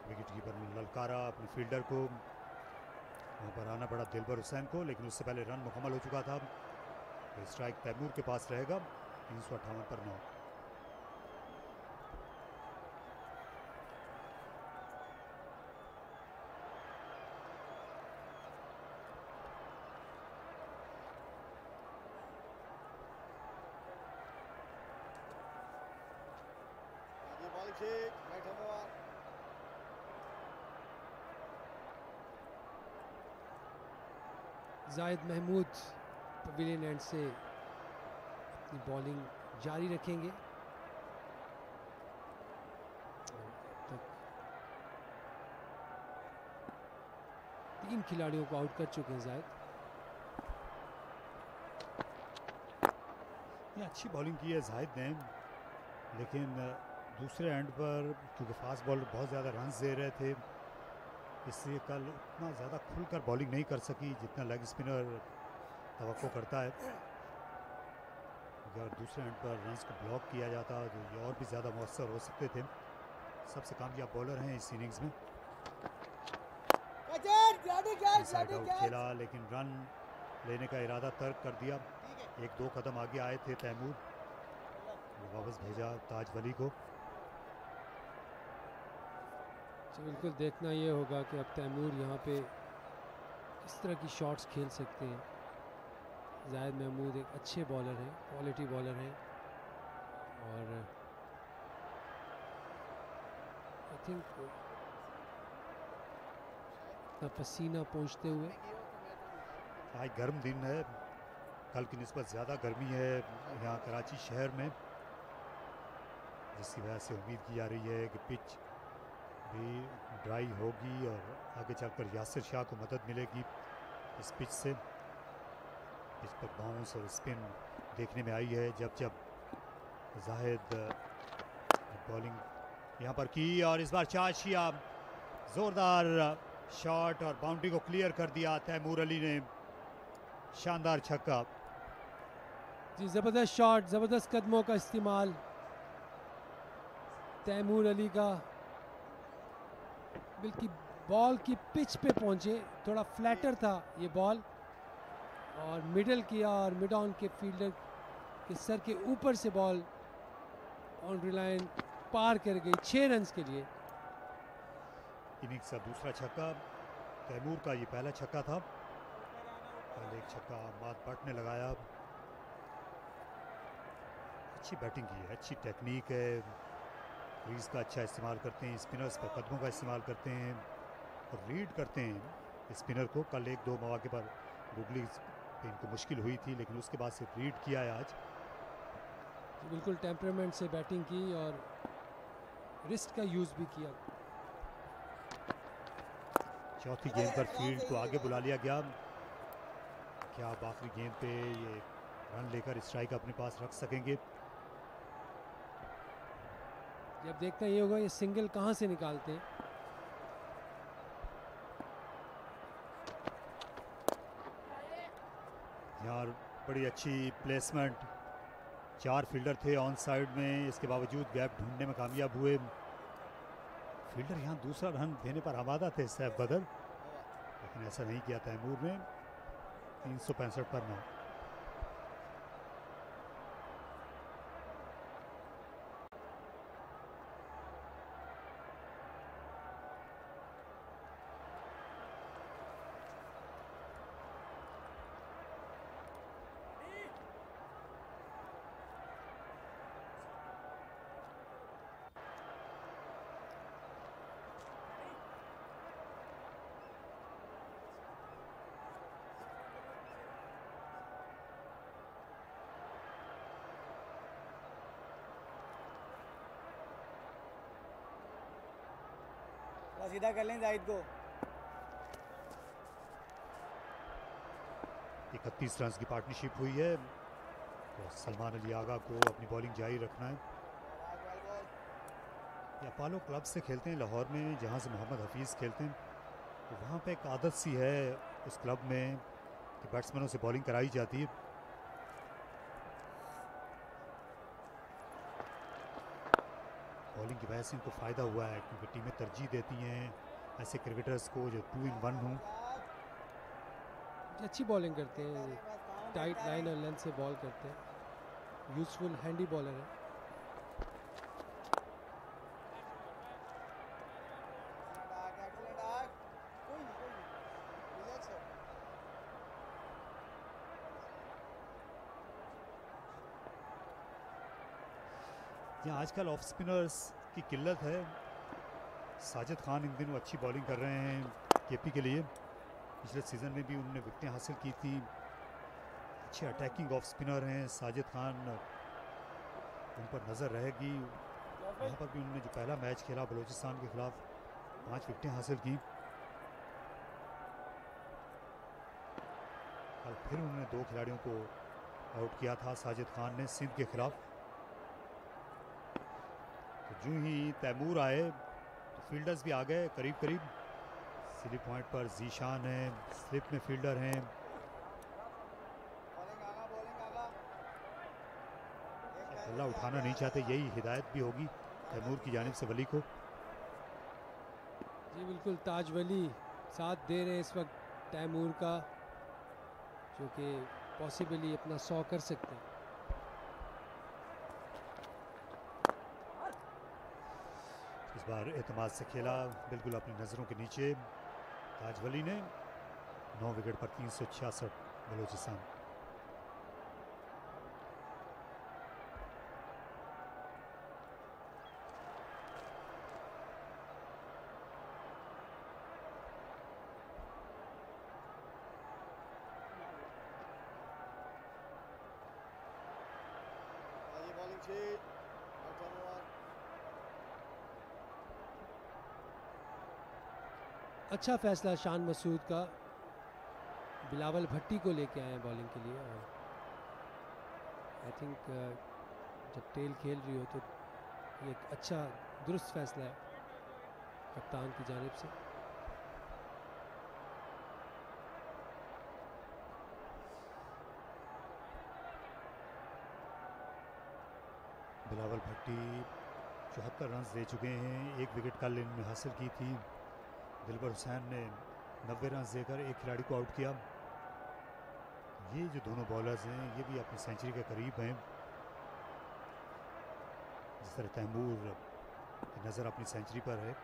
[SPEAKER 4] विकेट कीपर ने ललकारा अपने फील्डर को, वहाँ पर आना पड़ा दिलबर हुसैन को, लेकिन उससे पहले रन मुकम्मल हो चुका था। तो स्ट्राइक तैमूर के पास रहेगा 358 पर 9।
[SPEAKER 1] जाहिद महमूद पवेलियन एंड से अपनी बॉलिंग जारी रखेंगे। तक 3 खिलाड़ियों को आउट कर चुके हैं जाहिद।
[SPEAKER 4] ये अच्छी बॉलिंग की है जाहिद ने, लेकिन दूसरे एंड पर क्योंकि फास्ट बॉलर बहुत ज़्यादा रन्स दे रहे थे, इसलिए कल उतना ज़्यादा खुलकर बॉलिंग नहीं कर सकी जितना लेग स्पिनर तवक्को करता है। अगर दूसरे एंड पर रन्स को ब्लॉक किया जाता तो ये और भी ज़्यादा मौसर हो सकते थे। सबसे कामयाब बॉलर हैं इस इनिंग्स में।
[SPEAKER 8] साइड
[SPEAKER 4] आउट खेला लेकिन रन लेने का इरादा तर्क कर दिया। एक दो कदम आगे आए थे तैमूर, वापस भेजा ताज वली को।
[SPEAKER 1] बिल्कुल देखना ये होगा कि अब तैमूर यहाँ पे किस तरह की शॉट्स खेल सकते हैं। जाहिद महमूद एक अच्छे बॉलर हैं, क्वालिटी बॉलर हैं, और आई थिंक पसीना पहुँचते हुए।
[SPEAKER 4] आज गर्म दिन है, कल की निस्बत ज़्यादा गर्मी है यहाँ कराची शहर में, जिसकी वजह से उम्मीद की जा रही है कि पिच भी ड्राई होगी और आगे चलकर यासिर शाह को मदद मिलेगी इस पिच से। पिच पर बाउंस और स्पिन देखने में आई है। जब जाहिद बॉलिंग यहाँ पर की और इस बार चार्ज किया, ज़ोरदार शॉट और बाउंड्री को क्लियर कर दिया तैमूर अली ने। शानदार छक्का
[SPEAKER 1] जी, ज़बरदस्त शॉट, ज़बरदस्त कदमों का इस्तेमाल तैमूर अली का। बल्कि बॉल की पिच पे पहुंचे, थोड़ा फ्लैटर था ये बॉल, और मिडल किया और मिड ऑन के फील्डर के सर के ऊपर से बॉल बाउंड्री लाइन पार कर गई 6 रन्स के लिए।
[SPEAKER 4] इनिंग्स का दूसरा छक्का तैमूर का, ये पहला छक्का था। पहले एक छक्का मात बट ने लगाया। अच्छी बैटिंग की है, अच्छी टेक्निक है, क्रीज का अच्छा इस्तेमाल करते हैं, स्पिनर्स पर कदमों का इस्तेमाल करते हैं और रीड करते हैं स्पिनर को। कल एक दो मौके पर गुगली पे इनको मुश्किल हुई थी, लेकिन उसके बाद से रीड किया है आज।
[SPEAKER 1] बिल्कुल टेम्परामेंट से बैटिंग की और रिस्ट का यूज़ भी किया।
[SPEAKER 4] चौथी गेंद पर फील्ड को आगे बुला लिया गया। क्या आप आखिरी गेंद पे ये रन लेकर स्ट्राइक अपने पास रख सकेंगे?
[SPEAKER 1] जब देखना ये होगा ये सिंगल कहां से निकालते हैं।
[SPEAKER 4] यार बड़ी अच्छी प्लेसमेंट, 4 फील्डर थे ऑन साइड में, इसके बावजूद गैप ढूंढने में कामयाब हुए। फील्डर यहाँ दूसरा रन देने पर आमादा थे सैफ बदर, लेकिन ऐसा नहीं किया तैमूर ने। 365 पर 9।
[SPEAKER 8] सीधा कर लें जाहिद को।
[SPEAKER 4] 31 रन की पार्टनरशिप हुई है, तो सलमान अली आगा को अपनी बॉलिंग जारी रखना है। ये अपोलो क्लब से खेलते हैं लाहौर में, जहाँ से मोहम्मद हफीज़ खेलते हैं। तो वहाँ पे एक आदत सी है उस क्लब में कि बैट्समैनों से बॉलिंग कराई जाती है। बॉलिंग की वजह से इनको फ़ायदा हुआ है, क्योंकि टीमें तरजीह देती हैं ऐसे क्रिकेटर्स को जो 2 in 1 हों।
[SPEAKER 1] अच्छी बॉलिंग करते हैं, टाइट लाइन और लेंथ से बॉल करते हैं, यूजफुल हैंडी बॉलर है।
[SPEAKER 4] यहाँ आजकल ऑफ स्पिनर्स की किल्लत है। साजिद खान इन दिनों अच्छी बॉलिंग कर रहे हैं केपी के लिए। पिछले सीज़न में भी उन्होंने विकेटें हासिल की थी। अच्छे अटैकिंग ऑफ स्पिनर हैं साजिद खान, उन पर नज़र रहेगी। यहाँ पर भी उन्होंने जो पहला मैच खेला बलोचिस्तान के खिलाफ 5 विकेटें हासिल की। कल फिर उन्होंने 2 खिलाड़ियों को आउट किया था साजिद खान ने सिंध के खिलाफ। तो जो ही तैमूर आए तो फील्डर्स भी आ गए करीब करीब। स्लिप पॉइंट पर जीशान है, स्लिप में फील्डर हैं। बल्ला उठाना नहीं चाहते, यही हिदायत भी होगी तैमूर की जानिब से वली को।
[SPEAKER 1] बिल्कुल ताजवली साथ दे रहे हैं इस वक्त तैमूर का, जो कि पॉसिबली अपना 100 कर सकते हैं।
[SPEAKER 4] इस बार एतमाद से खेला बिल्कुल अपनी नज़रों के नीचे ताजवली ने, 9 विकेट पर 366 बलोचिस्तान।
[SPEAKER 1] अच्छा फैसला शान मसूद का, बिलावल भट्टी को लेके आए हैं बॉलिंग के लिए। और आई थिंक जब टेल खेल रही हो तो ये एक अच्छा दुरुस्त फैसला है कप्तान की जानिब से।
[SPEAKER 4] बिलावल भट्टी 74 रन दे चुके हैं, 1 विकेट कल इन्होंने हासिल की थी। दिलबर हुसैन ने 90 रन देकर एक खिलाड़ी को आउट किया। ये जो दोनों बॉलर्स हैं ये भी अपनी सेंचुरी के करीब हैं। जिस तरह तैमूर की नज़र अपनी सेंचुरी पर है।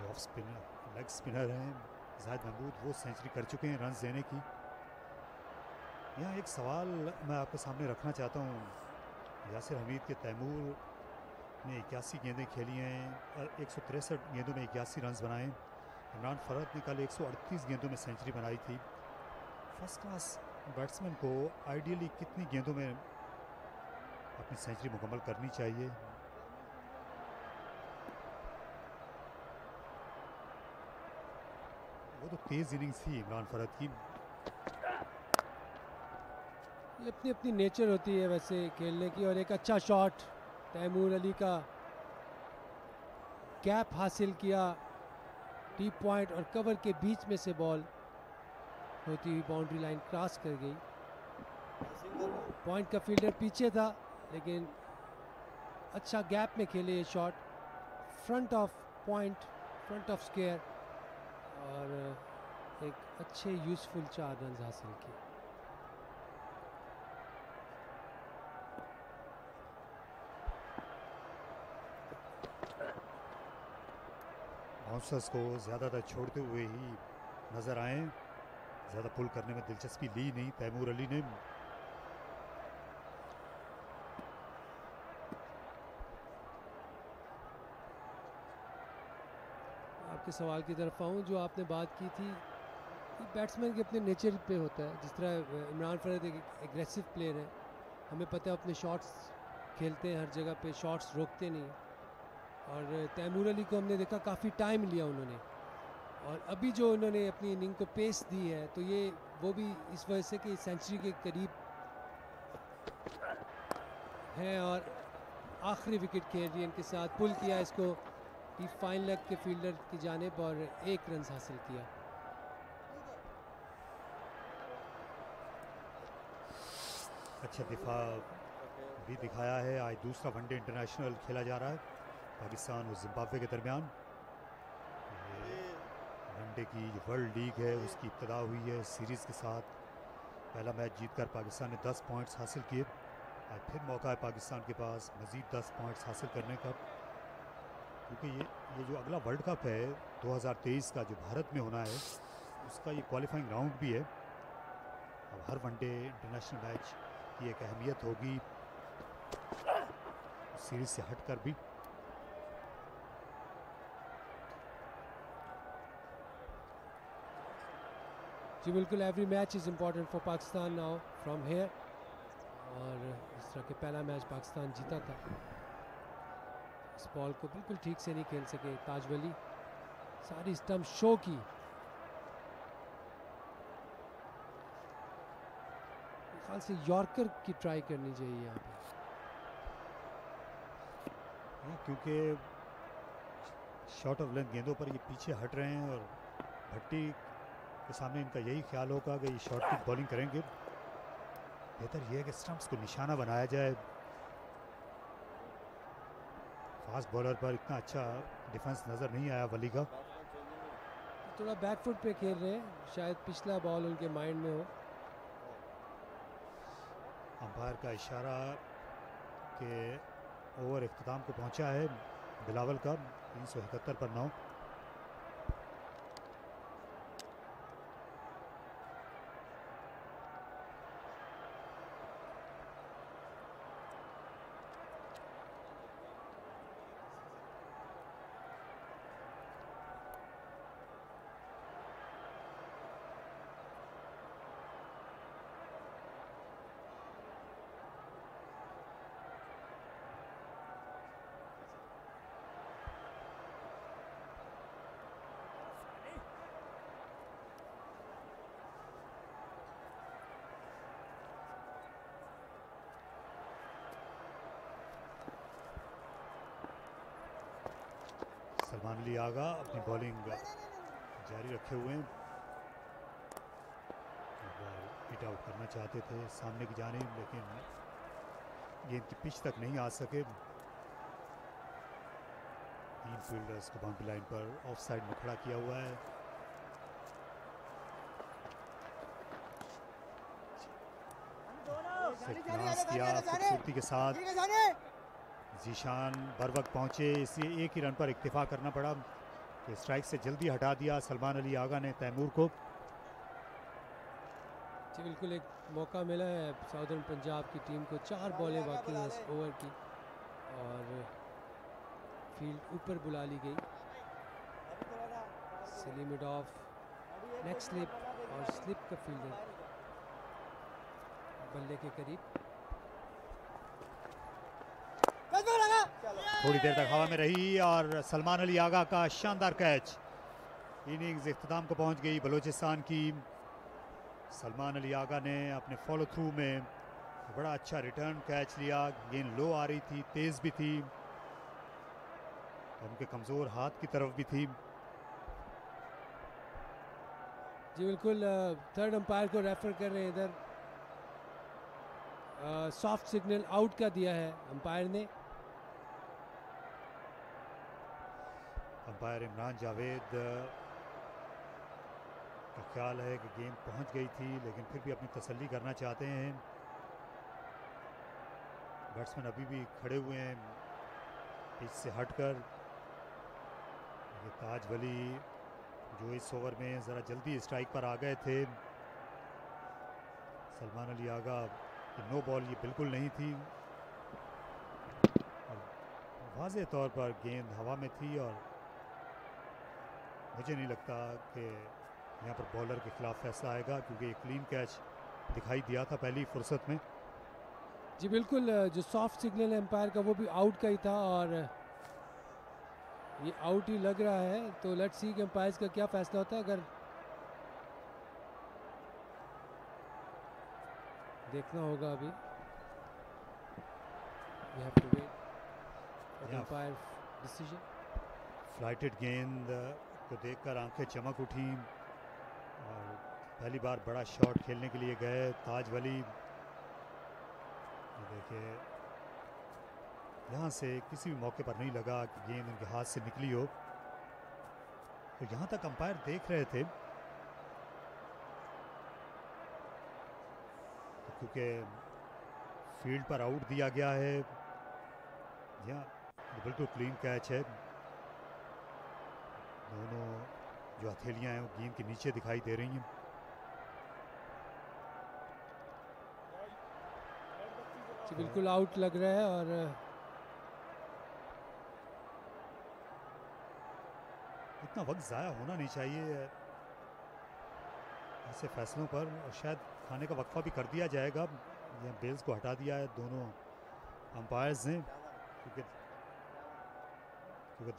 [SPEAKER 4] ऑफ स्पिनर लेग स्पिनर हैं जाहिद महमूद, वो सेंचुरी कर चुके हैं रन देने की। यहाँ एक सवाल मैं आपके सामने रखना चाहता हूँ। यासिर हमीद के तैमूर ने 81 गेंदें खेली हैं और 163 गेंदों में 81 रन बनाए। इमरान फरद ने कल 138 गेंदों में सेंचुरी बनाई थी। फर्स्ट क्लास बैट्समैन को आइडियली कितनी गेंदों में अपनी सेंचुरी मुकम्मल करनी चाहिए? वो तो तेज़ इनिंग्स थी इमरान फरद की।
[SPEAKER 1] ये अपनी अपनी नेचर होती है वैसे खेलने की। और एक अच्छा शॉट तैमूर अली का, गैप हासिल किया, डीप पॉइंट और कवर के बीच में से बॉल होती हुई बाउंड्री लाइन क्रॉस कर गई। पॉइंट का फील्डर पीछे था लेकिन अच्छा गैप में खेले ये shot, front of point, front of square, और एक अच्छे यूजफुल 4 रन हासिल किए।
[SPEAKER 4] बाउंसर्स को ज़्यादातर छोड़ते हुए ही नज़र आए, ज़्यादा पुल करने में दिलचस्पी ली नहीं तैमूर अली ने।
[SPEAKER 1] आपके सवाल की तरफ आऊँ, जो आपने बात की थी कि बैट्समैन के अपने नेचर पे होता है। जिस तरह इमरान फरद एक एग्रेसिव प्लेयर है, हमें पता है अपने शॉट्स खेलते हैं, हर जगह पे शॉट्स रोकते नहीं। और तैमूर अली को हमने देखा काफ़ी टाइम लिया उन्होंने, और अभी जो उन्होंने अपनी इनिंग को पेस दी है तो ये वो भी इस वजह से कि सेंचुरी के करीब है और आखिरी विकेट खेल रही है इनके साथ। पुल किया इसको डीप फाइन लेग के फील्डर की जानिब और 1 रन हासिल किया।
[SPEAKER 4] अच्छा दिफा भी दिखाया है। आज दूसरा वनडे इंटरनेशनल खेला जा रहा है पाकिस्तान और जिम्बाब्वे के दरमियान। वनडे की जो वर्ल्ड लीग है उसकी इब्तिदा हुई है सीरीज़ के साथ। पहला मैच जीतकर पाकिस्तान ने 10 पॉइंट्स हासिल किए। आज फिर मौका है पाकिस्तान के पास मज़ीद 10 पॉइंट्स हासिल करने का, क्योंकि ये जो अगला वर्ल्ड कप है 2023 का जो भारत में होना है उसका ये क्वालिफाइंग राउंड भी है। अब हर वनडे इंटरनेशनल मैच की एक अहमियत होगी सीरीज़ से हटकर भी।
[SPEAKER 1] जी बिल्कुल, every match is important for Pakistan now from here. और इस तरह के पहला मैच पाकिस्तान जीता था, इस बॉल को बिल्कुल ठीक से नहीं खेल सके ताजवली, सारी स्टंप शो की। ख्याल से यॉर्कर की ट्राई करनी चाहिए यहाँ पे,
[SPEAKER 4] क्योंकि शॉर्ट ऑफ लेंथ गेंदों पर ये पीछे हट रहे हैं और भट्टी के सामने इनका यही ख्याल होगा कि ये शॉर्ट पिच बॉलिंग करेंगे। बेहतर ये है कि स्टंप्स को निशाना बनाया जाए। फास्ट बॉलर पर इतना अच्छा डिफेंस नजर नहीं आया वली का।
[SPEAKER 1] थोड़ा बैकफुट पे खेल रहे हैं, शायद पिछला बॉल उनके माइंड में हो।
[SPEAKER 4] अंपायर का इशारा कि ओवर इख्तिताम को पहुंचा है बिलावल का 371 पर 9। सलमान अली आगा अपनी बॉलिंग जारी रखे हुए हैं। हिट आउट करना चाहते थे सामने की जानिब, लेकिन गेंद की पिच तक नहीं आ सके। 3 फील्डर्स को बाउंड्री लाइन पर ऑफ साइड में खड़ा किया हुआ है। किया खूबसूरती के साथ जीशान बर वक्त पहुंचे, इसलिए एक ही रन पर इक्तिफा करना पड़ा। तो स्ट्राइक से जल्दी हटा दिया सलमान अली आगा ने तैमूर को।
[SPEAKER 1] जी बिल्कुल, एक मौका मिला है साउदर्न पंजाब की टीम को। 4 बॉलें बाकी हैं इस ओवर की और फील्ड ऊपर बुला ली गई। सिली मिड ऑफ, नेक्स्ट स्लिप और स्लिप का फील्डर बल्ले के करीब।
[SPEAKER 4] थोड़ी देर तक हवा में रही और सलमान अली आगा का शानदार कैच। इनिंग्स इख्तिताम को पहुंच गई बलोचिस्तान की। सलमान अली आगा ने अपने फॉलो थ्रू में बड़ा अच्छा रिटर्न कैच लिया। गेंद लो आ रही थी, तेज भी थी और उनके कमजोर हाथ की तरफ भी थी।
[SPEAKER 1] जी बिल्कुल, थर्ड अंपायर को रेफर कर रहे हैं इधर। सॉफ्ट सिग्नल आउट का दिया है अंपायर ने।
[SPEAKER 4] अंपायर इमरान जावेद का ख्याल है कि गेंद पहुंच गई थी, लेकिन फिर भी अपनी तसल्ली करना चाहते हैं। बैट्समैन अभी भी खड़े हुए हैं पिच से हटकर। ये ताज वली जो इस ओवर में ज़रा जल्दी स्ट्राइक पर आ गए थे। सलमान अली आगा की नो बॉल ये बिल्कुल नहीं थी और वाज़े तौर पर गेंद हवा में थी और मुझे नहीं लगता कि यहाँ पर बॉलर के खिलाफ फैसला आएगा, क्योंकि एक क्लीन कैच दिखाई दिया था पहली फुर्सत में।
[SPEAKER 1] जी बिल्कुल, जो सॉफ्ट सिग्नल है एम्पायर का वो भी आउट का ही था और ये आउट ही लग रहा है। तो लेट्स सी कि एम्पायर्स का क्या फैसला होता है। अगर देखना होगा अभी, we have to wait for the umpire decision।
[SPEAKER 4] Flighted गेंद को देखकर आंखें चमक उठी और पहली बार बड़ा शॉट खेलने के लिए गए ताज वली। देखिए यहाँ से किसी भी मौके पर नहीं लगा कि गेंद उनके हाथ से निकली हो। तो यहाँ तक अंपायर देख रहे थे, तो क्योंकि फील्ड पर आउट दिया गया है। यहाँ बिल्कुल क्लीन कैच है। दोनों जो हथेलियां हैं वो गेंद के नीचे दिखाई दे रही हैं।
[SPEAKER 1] बिल्कुल आउट लग रहा है और
[SPEAKER 4] इतना वक्त ज़ाया होना नहीं चाहिए ऐसे फैसलों पर, और शायद खाने का वक्फा भी कर दिया जाएगा। यहाँ बेल्स को हटा दिया है दोनों अंपायर्स ने, क्योंकि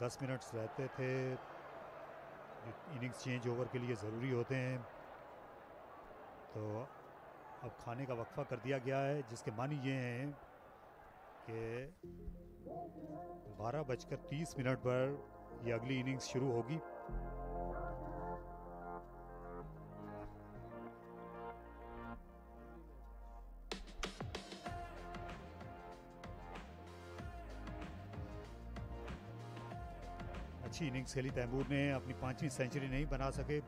[SPEAKER 4] 10 मिनट्स रहते थे, इनिंग्स चेंज ओवर के लिए ज़रूरी होते हैं। तो अब खाने का वक्फा कर दिया गया है, जिसके मानी ये हैं कि 12:30 पर ये अगली इनिंग्स शुरू होगी। अच्छी इनिंग्स खेली तैमूर ने, अपनी 5वीं सेंचुरी नहीं बना सके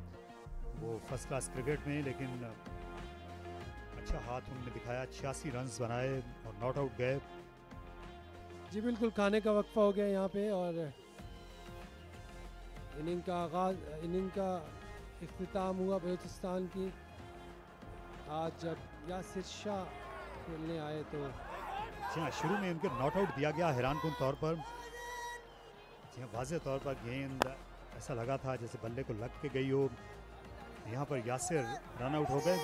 [SPEAKER 4] वो फर्स्ट क्लास क्रिकेट में, लेकिन अच्छा हाथ उन्होंने दिखाया, 86 रन्स बनाए और नॉट आउट गए।
[SPEAKER 1] जी बिल्कुल, खाने का वक्फा हो गया यहाँ पे और इनिंग का आगाज, इनिंग का इख्तिताम हुआ बलोचिस्तान की। आज जब यासिर शाह खेलने आए तो
[SPEAKER 4] शुरू में उनको नॉट आउट दिया गया हैरानकुन तौर पर। वाज़ेह तौर पर गेंद ऐसा लगा था जैसे बल्ले को लग के गई हो। यहाँ पर यासिर रन आउट हो गए,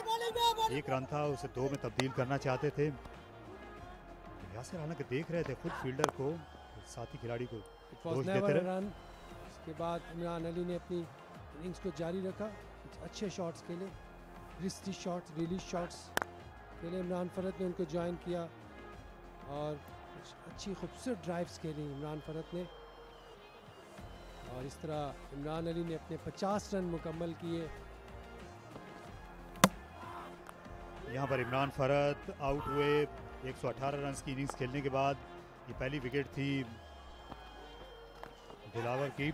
[SPEAKER 4] 1 रन था, उसे 2 में तब्दील करना चाहते थे। यासिर हालांकि देख रहे थे खुद फील्डर को, साथी खिलाड़ी को दोष देते रहे।
[SPEAKER 1] रन उसके बाद इमरान अली ने अपनी इनिंग्स को जारी रखा, अच्छे शॉट्स खेले, रिस्टी शॉट्स, रिलीज शॉट्स खेले। इमरान फरत ने उनको ज्वाइन किया और अच्छी खूबसूरत ड्राइव्स खेली इमरान फरत ने, और इस तरह इमरान अली ने अपने 50 रन मुकम्मल किए।
[SPEAKER 4] यहाँ पर इमरान फरत आउट हुए 118 रन की इनिंग्स खेलने के बाद। ये पहली विकेट थी दिलावर की।